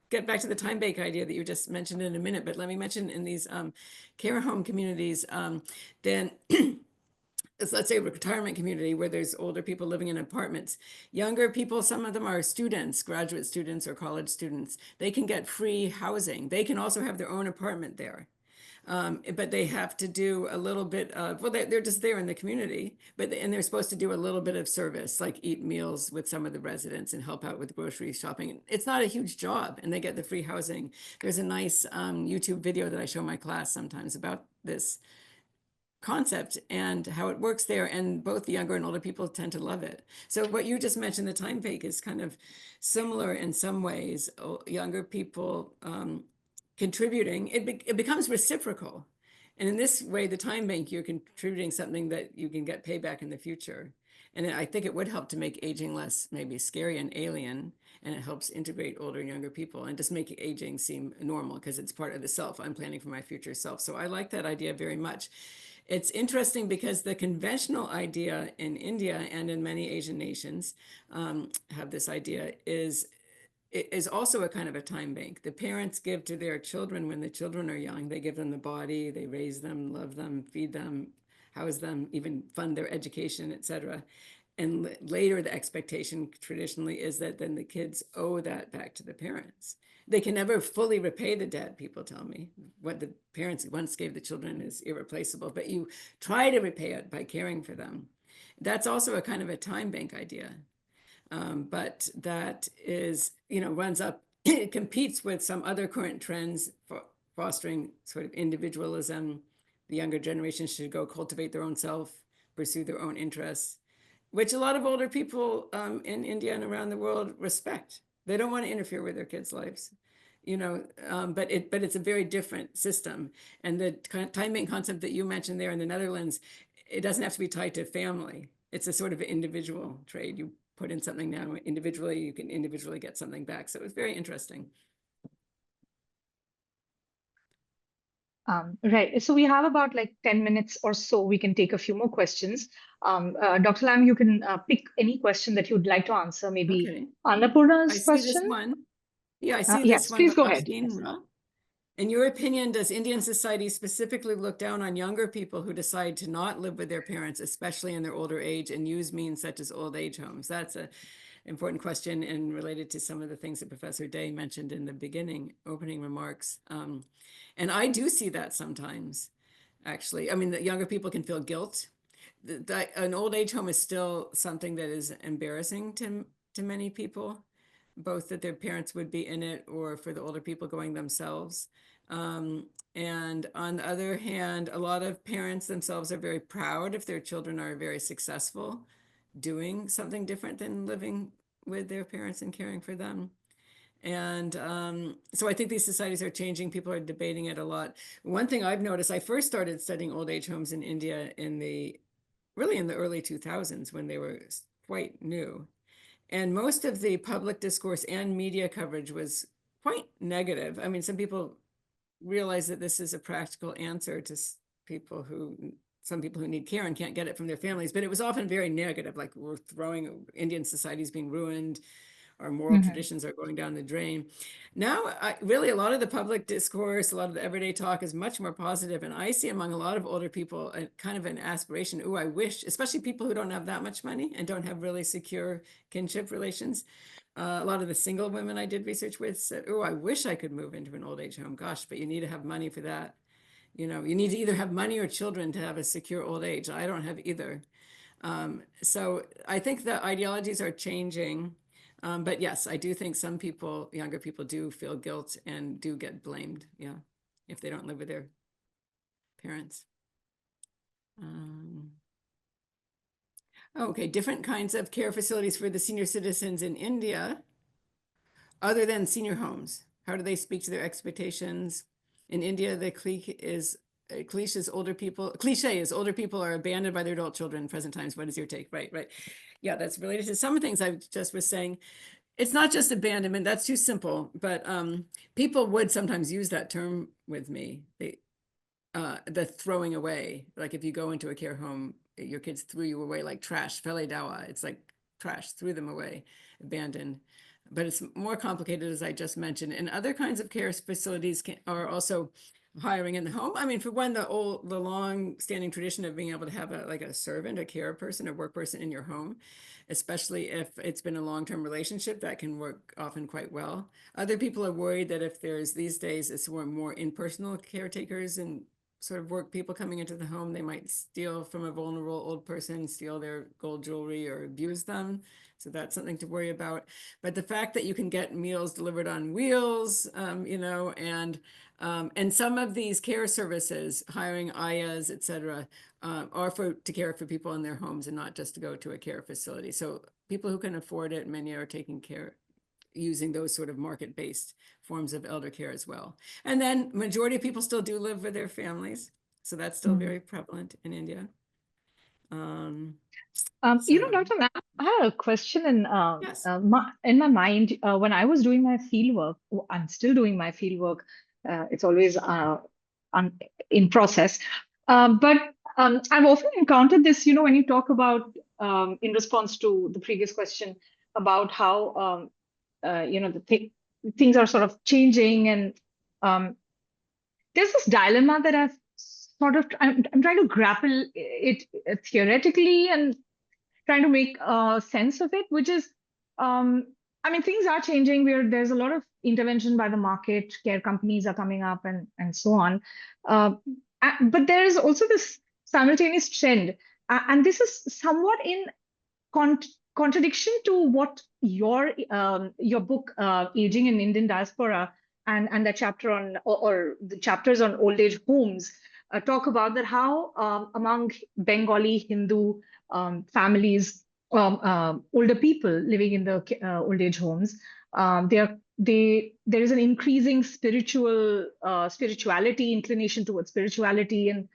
get back to the time bank idea that you just mentioned in a minute, but let me mention in these care home communities, then let's say a retirement community where there's older people living in apartments. Younger people, some of them are students, graduate students or college students. They can get free housing. They can also have their own apartment there. But they have to do a little bit of, well, they're just there in the community, and they're supposed to do a little bit of service, like eat meals with some of the residents and help out with grocery shopping. It's not a huge job, and they get the free housing. There's a nice YouTube video that I show my class sometimes about this concept and how it works there, and both the younger and older people tend to love it. So what you just mentioned, the time bank, is kind of similar in some ways. Younger people contributing, it becomes reciprocal. And in this way, the time bank, you're contributing something that you can get payback in the future. And I think it would help to make aging less maybe scary and alien, and it helps integrate older and younger people and just make aging seem normal because it's part of the self. I'm planning for my future self. So I like that idea very much. It's interesting because the conventional idea in India and in many Asian nations have this idea is also a kind of a time bank. The parents give to their children when the children are young. They give them the body, they raise them, love them, feed them, house them, even fund their education, etc. And later, the expectation traditionally is that then the kids owe that back to the parents. They can never fully repay the debt, people tell me. What the parents once gave the children is irreplaceable, but you try to repay it by caring for them. That's also a kind of a time bank idea. But that is, runs up, it competes with some other current trends for fostering sort of individualism. The younger generation should go cultivate their own self, pursue their own interests, which a lot of older people in India and around the world respect. They don't want to interfere with their kids' lives, but it's a very different system. And the time bank concept that you mentioned there in the Netherlands, it doesn't have to be tied to family. It's a sort of individual trade. You put in something now individually, you can individually get something back. So it was very interesting. Right. So we have about like 10 minutes or so. We can take a few more questions. Dr. Lam, you can pick any question that you'd like to answer. Maybe Okay. I Annapurna's see this question. one. Yeah, I see this Yes, one please from go ahead. Afseen. In your opinion, does Indian society specifically look down on younger people who decide to not live with their parents, especially in their older age, and use means such as old age homes? That's an important question and related to some of the things that Professor Day mentioned in the opening remarks. And I do see that sometimes, actually. I mean, the younger people can feel guilt. An old age home is still something that is embarrassing to many people, both that their parents would be in it or for the older people going themselves. And on the other hand, a lot of parents themselves are very proud if their children are very successful doing something different than living with their parents and caring for them. And so I think these societies are changing. People are debating it a lot. One thing I've noticed, I first started studying old age homes in India really in the early 2000s when they were quite new. And most of the public discourse and media coverage was quite negative. I mean, some people realize that this is a practical answer to some people who need care and can't get it from their families, but it was often very negative, like we're throwing Indian societies being ruined, our moral traditions are going down the drain. Now, really, a lot of the public discourse, a lot of the everyday talk is much more positive. And I see among a lot of older people kind of an aspiration. Oh, I wish, especially people who don't have that much money and don't have really secure kinship relations. A lot of the single women I did research with said, oh, I wish I could move into an old age home. Gosh, but you need to have money for that. You need to either have money or children to have a secure old age. I don't have either. So I think the ideologies are changing. But yes, I do think some people, younger people, do feel guilt and do get blamed, if they don't live with their parents. Okay, different kinds of care facilities for the senior citizens in India, other than senior homes. How do they speak to their expectations? In India, the cliche is older people are abandoned by their adult children in present times. What is your take? Right. Yeah, that's related to some of the things I just was saying. It's not just abandonment, that's too simple, but people would sometimes use that term with me. The throwing away, like if you go into a care home, your kids threw you away like trash, fele dawa, it's like trash, threw them away, abandoned. But it's more complicated, as I just mentioned. And other kinds of care facilities are also hiring in the home. I mean, for one, the long-standing tradition of being able to have a servant, a care person, a work person in your home, especially if it's been a long-term relationship, that can work often quite well. Other people are worried that if there's these days, it's more impersonal caretakers and sort of work people coming into the home, they might steal from a vulnerable old person, steal their gold jewelry or abuse them. So that's something to worry about. But the fact that you can get meals delivered on wheels, and some of these care services, hiring ayahs, et cetera, are to care for people in their homes and not just to go to a care facility. So people who can afford it, many are taking care using those sort of market-based forms of elder care as well. And then majority of people still do live with their families. So that's still very prevalent in India. Dr. Matt, I had a question Yes. in my mind when I was doing my fieldwork. I'm still doing my fieldwork. It's always in process. But I've often encountered this, when you talk about, in response to the previous question about how, things are sort of changing. And there's this dilemma that I'm trying to grapple it theoretically and trying to make sense of it, which is, things are changing. There's a lot of intervention by the market, care companies are coming up and so on. But there is also this simultaneous trend, and this is somewhat in contradiction to what your book, Aging in Indian Diaspora, and the chapter on, or the chapters on old age homes, talk about that, how among Bengali Hindu families, older people living in the old age homes, there is an increasing spirituality, inclination towards spirituality, and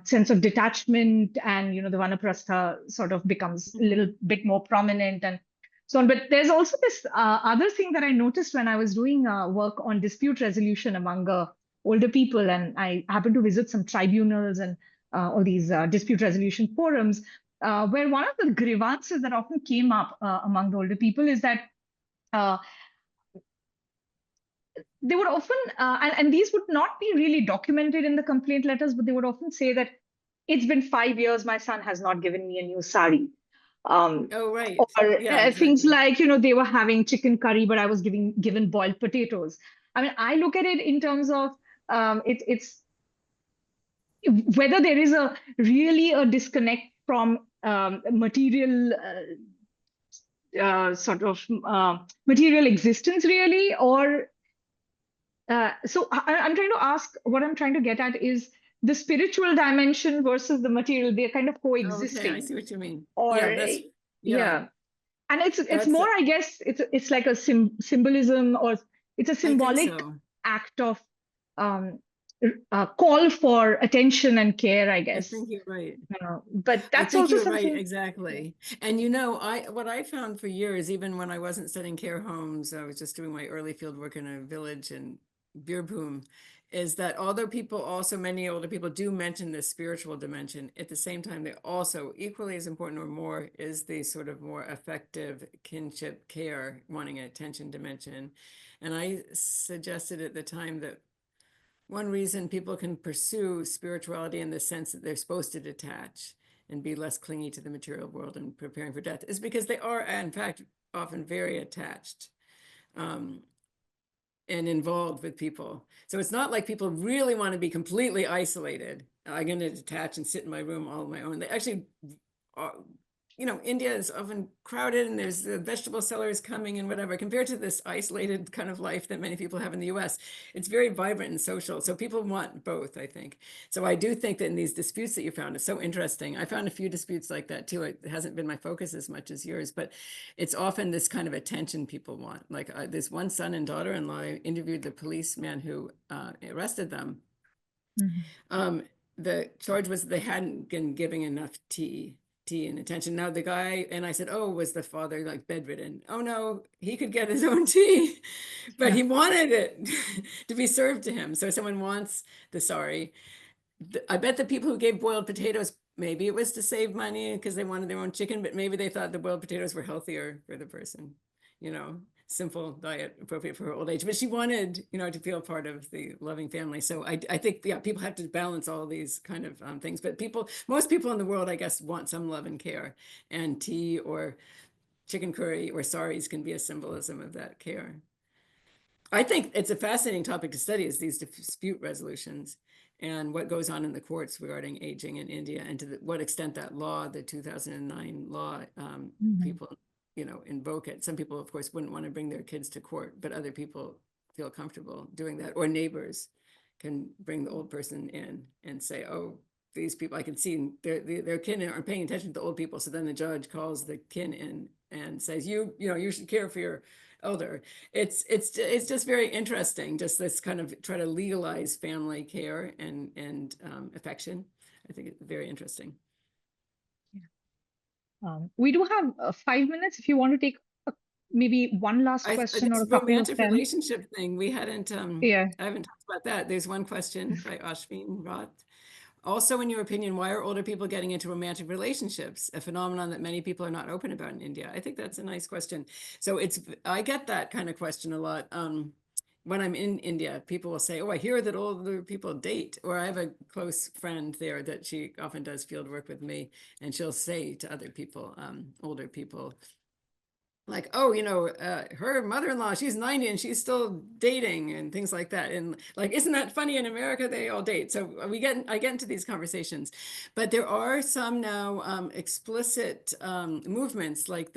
sense of detachment, and the vanaprastha sort of becomes a little bit more prominent and so on. But there's also this other thing that I noticed when I was doing work on dispute resolution among older people, and I happened to visit some tribunals and all these dispute resolution forums, where one of the grievances that often came up among the older people is that they would often, and these would not be really documented in the complaint letters, but they would often say that it's been 5 years, my son has not given me a new sari. Oh, right. Or Yeah, things exactly. like, they were having chicken curry, but I was given boiled potatoes. I mean, I look at it in terms of it's whether there is a really a disconnect from material sort of material existence really, or so I'm trying to ask, what I'm trying to get at is the spiritual dimension versus the material. They're kind of Okay, I coexisting, see what you mean. or Yeah, yeah, yeah. And it's that's, more, I guess, it's like a symbolism, or it's a I think symbolic so. act of um, call for attention and care, I I guess. think you're right. But I that's think also you're right, something. exactly. And what I found for years, even when I wasn't studying care homes, I was just doing my early field work in a village in Beerboom, is that although many older people do mention the spiritual dimension, at the same time, they also, equally as important or more, is the sort of more effective kinship care, wanting an attention dimension. And I suggested at the time that one reason people can pursue spirituality in the sense that they're supposed to detach and be less clingy to the material world and preparing for death is because they are, in fact, often very attached um, and involved with people. So it's not like people really want to be completely isolated. I'm going to detach and sit in my room all on my own. They actually are, India is often crowded and there's the vegetable sellers coming and whatever, compared to this isolated kind of life that many people have in the US. It's very vibrant and social. So people want both, I think. So I do think that in these disputes that you found, it's so interesting. I found a few disputes like that too. It hasn't been my focus as much as yours, but it's often this kind of attention people want. Like this one son and daughter-in-law, I interviewed the policeman who arrested them. Mhm. The charge was they hadn't been giving enough tea and attention. Now the guy, and I said, oh, was the father like bedridden? Oh no, he could get his own tea, but Yeah. he wanted it to be served to him. So someone wants the sari. I bet the people who gave boiled potatoes, maybe it was to save money because they wanted their own chicken, but maybe they thought the boiled potatoes were healthier for the person, simple diet appropriate for her old age. But she wanted, to feel part of the loving family. So I think, yeah, people have to balance all these kind of things. But most people in the world, I guess, want some love and care. And tea or chicken curry or saris can be a symbolism of that care. I think it's a fascinating topic to study, is these dispute resolutions and what goes on in the courts regarding aging in India, and to what extent that law, the 2009 law, Mhm. people, invoke it. Some people, of course, wouldn't want to bring their kids to court, but other people feel comfortable doing that. Or neighbors can bring the old person in and say, oh, these people, I can see their kin aren't paying attention to the old people. So then the judge calls the kin in and says, you should care for your elder. It's just very interesting, just this kind of try to legalize family care and affection. I think it's very interesting. We do have 5 minutes if you want to take maybe one last question or This a couple of romantic them. relationship thing, Yeah. I haven't talked about that. There's one question by Ashvin Roth. Also, in your opinion, why are older people getting into romantic relationships, a phenomenon that many people are not open about in India? I think that's a nice question. So I get that kind of question a lot. When I'm in India, people will say, oh, I hear that older people date. Or I have a close friend there that she often does field work with me, and she'll say to other people, older people, like, oh, her mother-in-law, she's 90 and she's still dating and things like that. And like, isn't that funny? In America, they all date. So I get into these conversations, but there are some now explicit movements like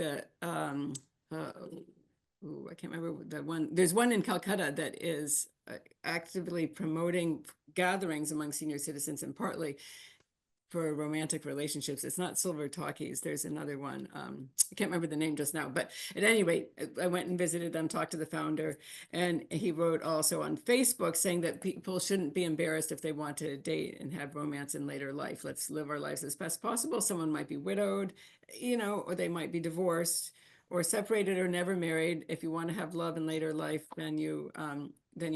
I can't remember the one. There's one in Calcutta that is actively promoting gatherings among senior citizens, and partly for romantic relationships. It's not Silver Talkies. There's another one. I can't remember the name just now, but at any rate, I went and visited them, talked to the founder, and he wrote also on Facebook saying that people shouldn't be embarrassed if they want to date and have romance in later life. Let's live our lives as best possible. Someone might be widowed, or they might be divorced or separated or never married. If you want to have love in later life, then you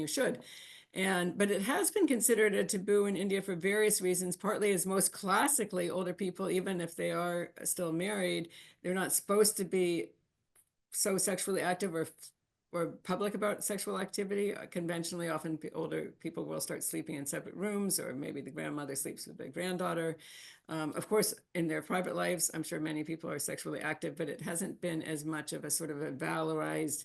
should. But it has been considered a taboo in India for various reasons, partly as most classically older people, even if they are still married, they're not supposed to be so sexually active or or public about sexual activity. Conventionally, often older people will start sleeping in separate rooms, or maybe the grandmother sleeps with the granddaughter. Of course, in their private lives, I'm sure many people are sexually active, but it hasn't been as much of a sort of a valorized,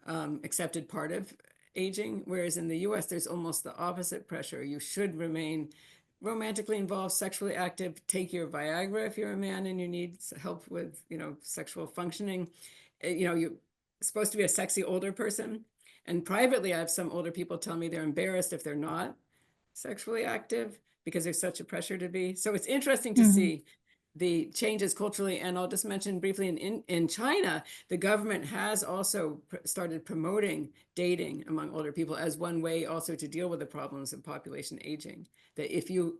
accepted part of aging. Whereas in the US, there's almost the opposite pressure. You should remain romantically involved, sexually active, take your Viagra if you're a man and you need help with, sexual functioning. You're supposed to be a sexy older person. And privately, I have some older people tell me they're embarrassed if they're not sexually active because there's such a pressure to be. So it's interesting to see the changes culturally. And I'll just mention briefly, in China, the government has also started promoting dating among older people as one way also to deal with the problems of population aging. That if you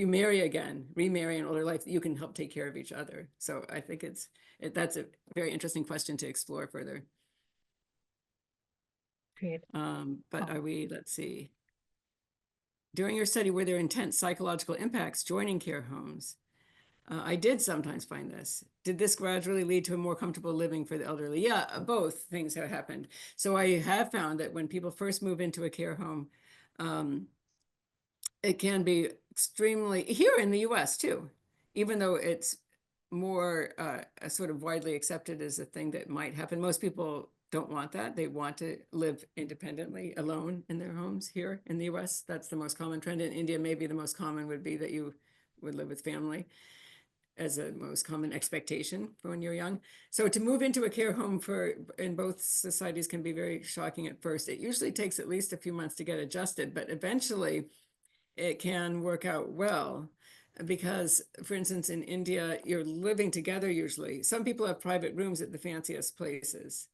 marry again, remarry in older life, you can help take care of each other. So I think that's a very interesting question to explore further. Great. But let's see. During your study, were there intense psychological impacts joining care homes? I did sometimes find this. Did this gradually lead to a more comfortable living for the elderly? Yeah, both things have happened. So I have found that when people first move into a care home, it can be extremely, here in the US too, even though it's more sort of widely accepted as a thing that might happen. Most people don't want that. They want to live independently, alone in their homes. Here in the US, that's the most common trend. In India, maybe the most common would be that you would live with family as a most common expectation for when you're young. So to move into a care home in both societies can be very shocking at first. It usually takes at least a few months to get adjusted, but eventually it can work out well. Because, for instance, in India, you're living together usually. Some people have private rooms at the fanciest places,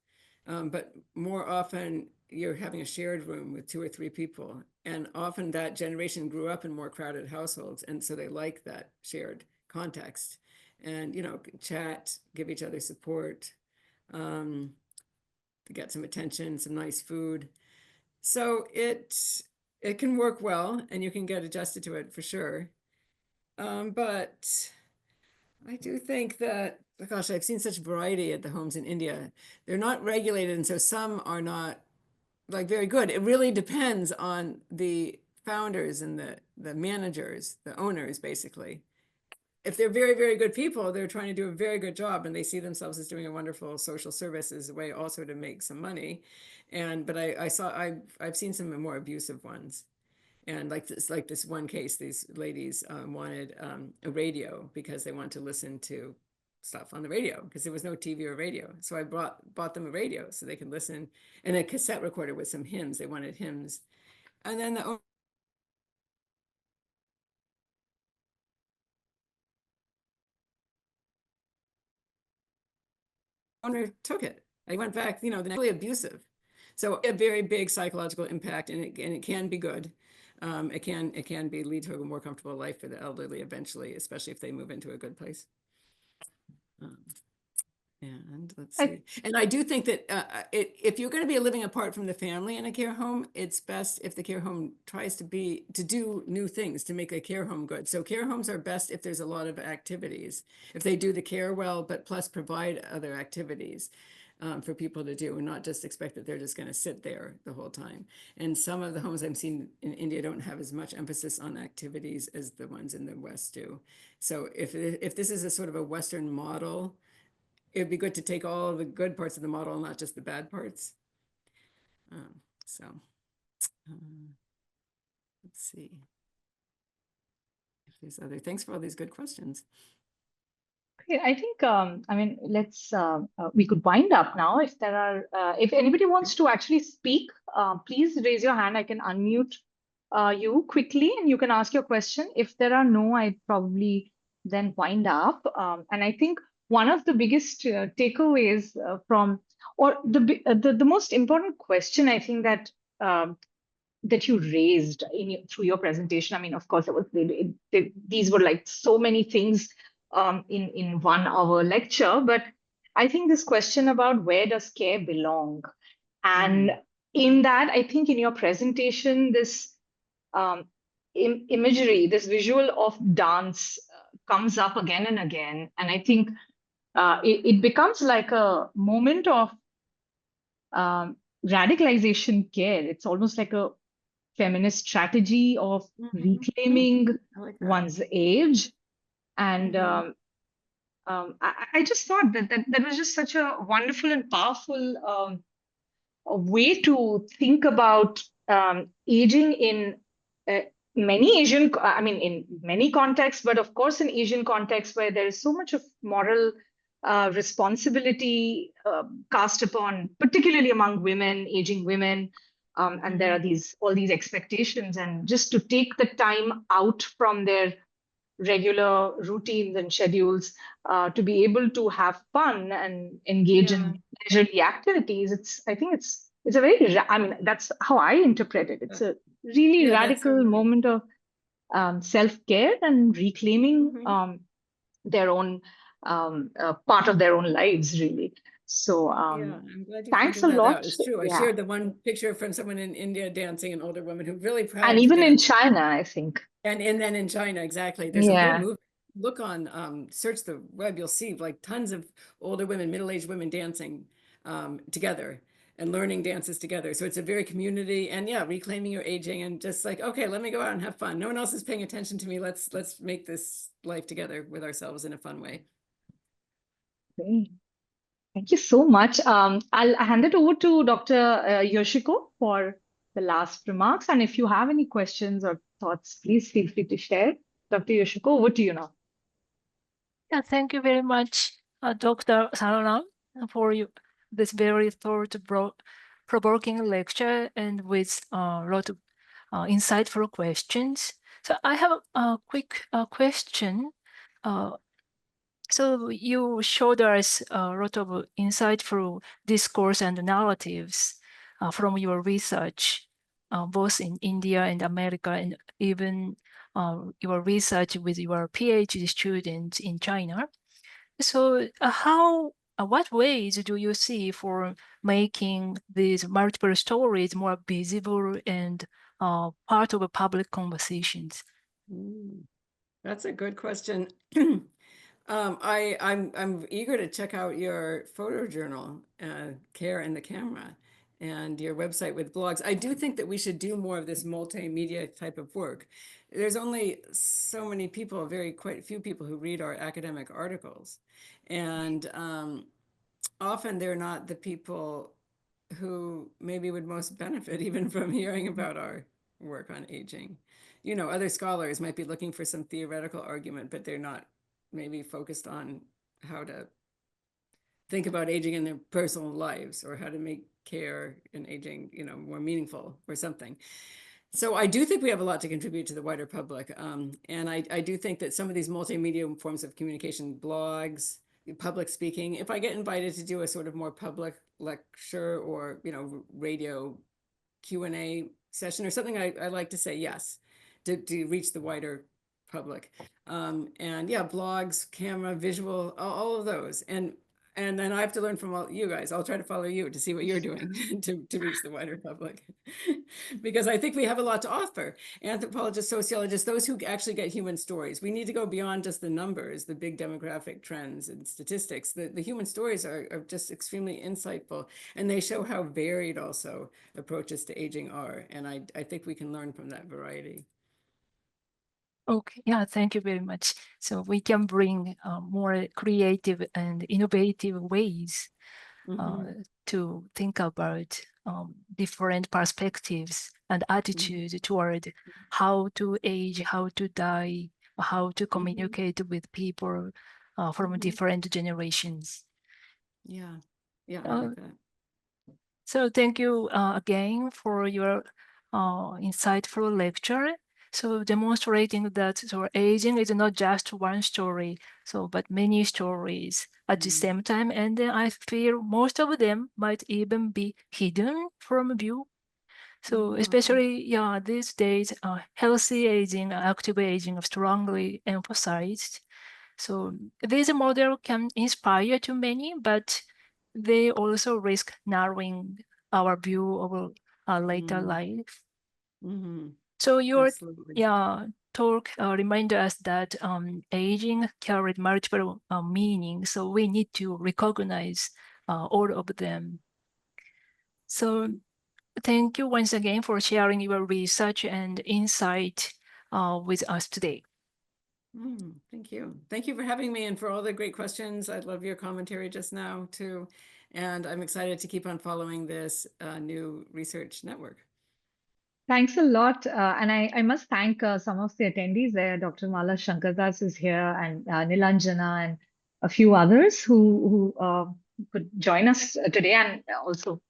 but more often you're having a shared room with 2 or 3 people. And often that generation grew up in more crowded households, and so they like that shared context. And, chat, give each other support, get some attention, some nice food. So it can work well, and you can get adjusted to it for sure. But I do think that, gosh, I've seen such variety at the homes in India. They're not regulated, and so some are not very good. It really depends on the founders and the managers, the owners, basically. If they're very, very good people, they're trying to do a very good job, and they see themselves as doing a wonderful social service as a way also to make some money. But I've seen some more abusive ones. And like this one case, these ladies wanted a radio because they wanted to listen to stuff on the radio because there was no TV or radio. So I bought them a radio so they could listen, and a cassette recorder with some hymns. They wanted hymns. And then the owner took it. I went back, they're really abusive. So a very big psychological impact, and it can be good. It can lead to a more comfortable life for the elderly eventually, especially if they move into a good place. And let's see. And I do think that if you're going to be living apart from the family in a care home, it's best if the care home tries to do new things to make a care home good. So care homes are best if there's a lot of activities, if they do the care well, but plus provide other activities for people to do, and not just expect that they're just going to sit there the whole time. And some of the homes I've seen in India don't have as much emphasis on activities as the ones in the West do. So if this is a sort of a Western model, it'd be good to take all the good parts of the model, not just the bad parts. Let's see if there's other. Thanks for all these good questions. Great. I think, let's, we could wind up now. If there are, if anybody wants to actually speak, please raise your hand. I can unmute you quickly and you can ask your question. If there are no, I'd probably then wind up. And I think one of the biggest takeaways or the most important question, I think that that you raised through your presentation. I mean, of course, these were like so many things in 1 hour lecture, but I think this question about where does care belong, and in that, I think in your presentation, this imagery, this visual of dance comes up again and again, and I think it becomes like a moment of radicalization care. It's almost like a feminist strategy of reclaiming I like that. one's age. And I just thought that was just such a wonderful and powerful a way to think about aging in uh, many Asian, I mean, in many contexts, but of course, in Asian contexts where there is so much of moral responsibility cast upon, particularly among women, aging women. And there are all these expectations, and just to take the time out from their regular routines and schedules to be able to have fun and engage Yeah. in leisurely activities. I think it's a very, I mean, that's how I interpret it. It's a really Yeah, that's so radical right. moment of self-care and reclaiming their own part of their own lives, really. So Yeah, I'm glad you thanks pointed a that lot. out. It's true. I Yeah. shared the one picture from someone in India dancing, an older woman who really And proud to even in dance. China, I think. And then in China, exactly. There's a whole Yeah. movement. Look on, search the web, you'll see like tons of older women, middle-aged women dancing together and learning dances together. So it's a very community, and yeah, reclaiming your aging and just like, okay, let me go out and have fun. No one else is paying attention to me. Let's make this life together with ourselves in a fun way. Great. Thank you so much. I'll hand it over to Dr. Yoshiko for the last remarks. And if you have any questions or thoughts, please feel free to share. Dr. Yoshiko, over to you now. Yeah, thank you very much, Dr. Sararam, for this very thought-provoking lecture and with a lot of insightful questions. So I have a quick question. So you showed us a lot of insightful discourse and narratives from your research, both in India and America, and even your research with your PhD students in China. So what ways do you see for making these multiple stories more visible and part of a public conversations? That's a good question. I'm eager to check out your photojournal, Care and the Camera, and your website with blogs. I do think that we should do more of this multimedia type of work. There's only so many people, quite a few people who read our academic articles, and often they're not the people who maybe would most benefit even from hearing about our work on aging. You know, other scholars might be looking for some theoretical argument, but they're not maybe focused on how to think about aging in their personal lives or how to make care and aging, you know, more meaningful or something. So I do think we have a lot to contribute to the wider public. And I do think that some of these multimedia forms of communication, blogs, public speaking, if I get invited to do a sort of more public lecture or, you know, radio Q&A session or something, I like to say yes to reach the wider public. And yeah, blogs, camera, visual, all of those. And then I have to learn from all you guys. I'll try to follow you to see what you're doing to reach the wider public. Because I think we have a lot to offer. Anthropologists, sociologists, those who actually get human stories. We need to go beyond just the numbers, the big demographic trends and statistics. The human stories are just extremely insightful. And they show how varied also approaches to aging are. And I think we can learn from that variety. Okay, yeah, thank you very much. So we can bring more creative and innovative ways to think about different perspectives and attitudes toward how to age, how to die, how to communicate with people from different generations. Yeah, I like that. So thank you again for your insightful lecture. So demonstrating that aging is not just one story, but many stories at the same time. And then I feel most of them might even be hidden from view. So especially, these days, healthy aging, active aging are strongly emphasized. So this model can inspire to many, but they also risk narrowing our view of our later life. So your talk reminds us that aging carries multiple meanings, so we need to recognize all of them. So thank you once again for sharing your research and insight with us today. Thank you. Thank you for having me and for all the great questions. I love your commentary just now too. And I'm excited to keep on following this new research network. Thanks a lot. And I must thank some of the attendees there. Dr. Mala Shankardas is here, and Nilanjana, and a few others who could join us today, and also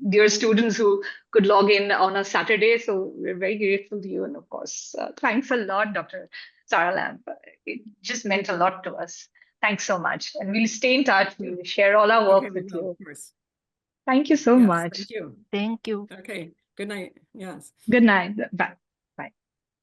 dear students who could log in on a Saturday. So we're very grateful to you. And of course, thanks a lot, Dr. Sarah Lamp. It just meant a lot to us. Thanks so much. And we'll stay in touch. We'll share all our work Okay, we with will, you. of course. Thank you so Yes, much. thank you. Thank you. Okay, good night. Yes. Good night. Bye.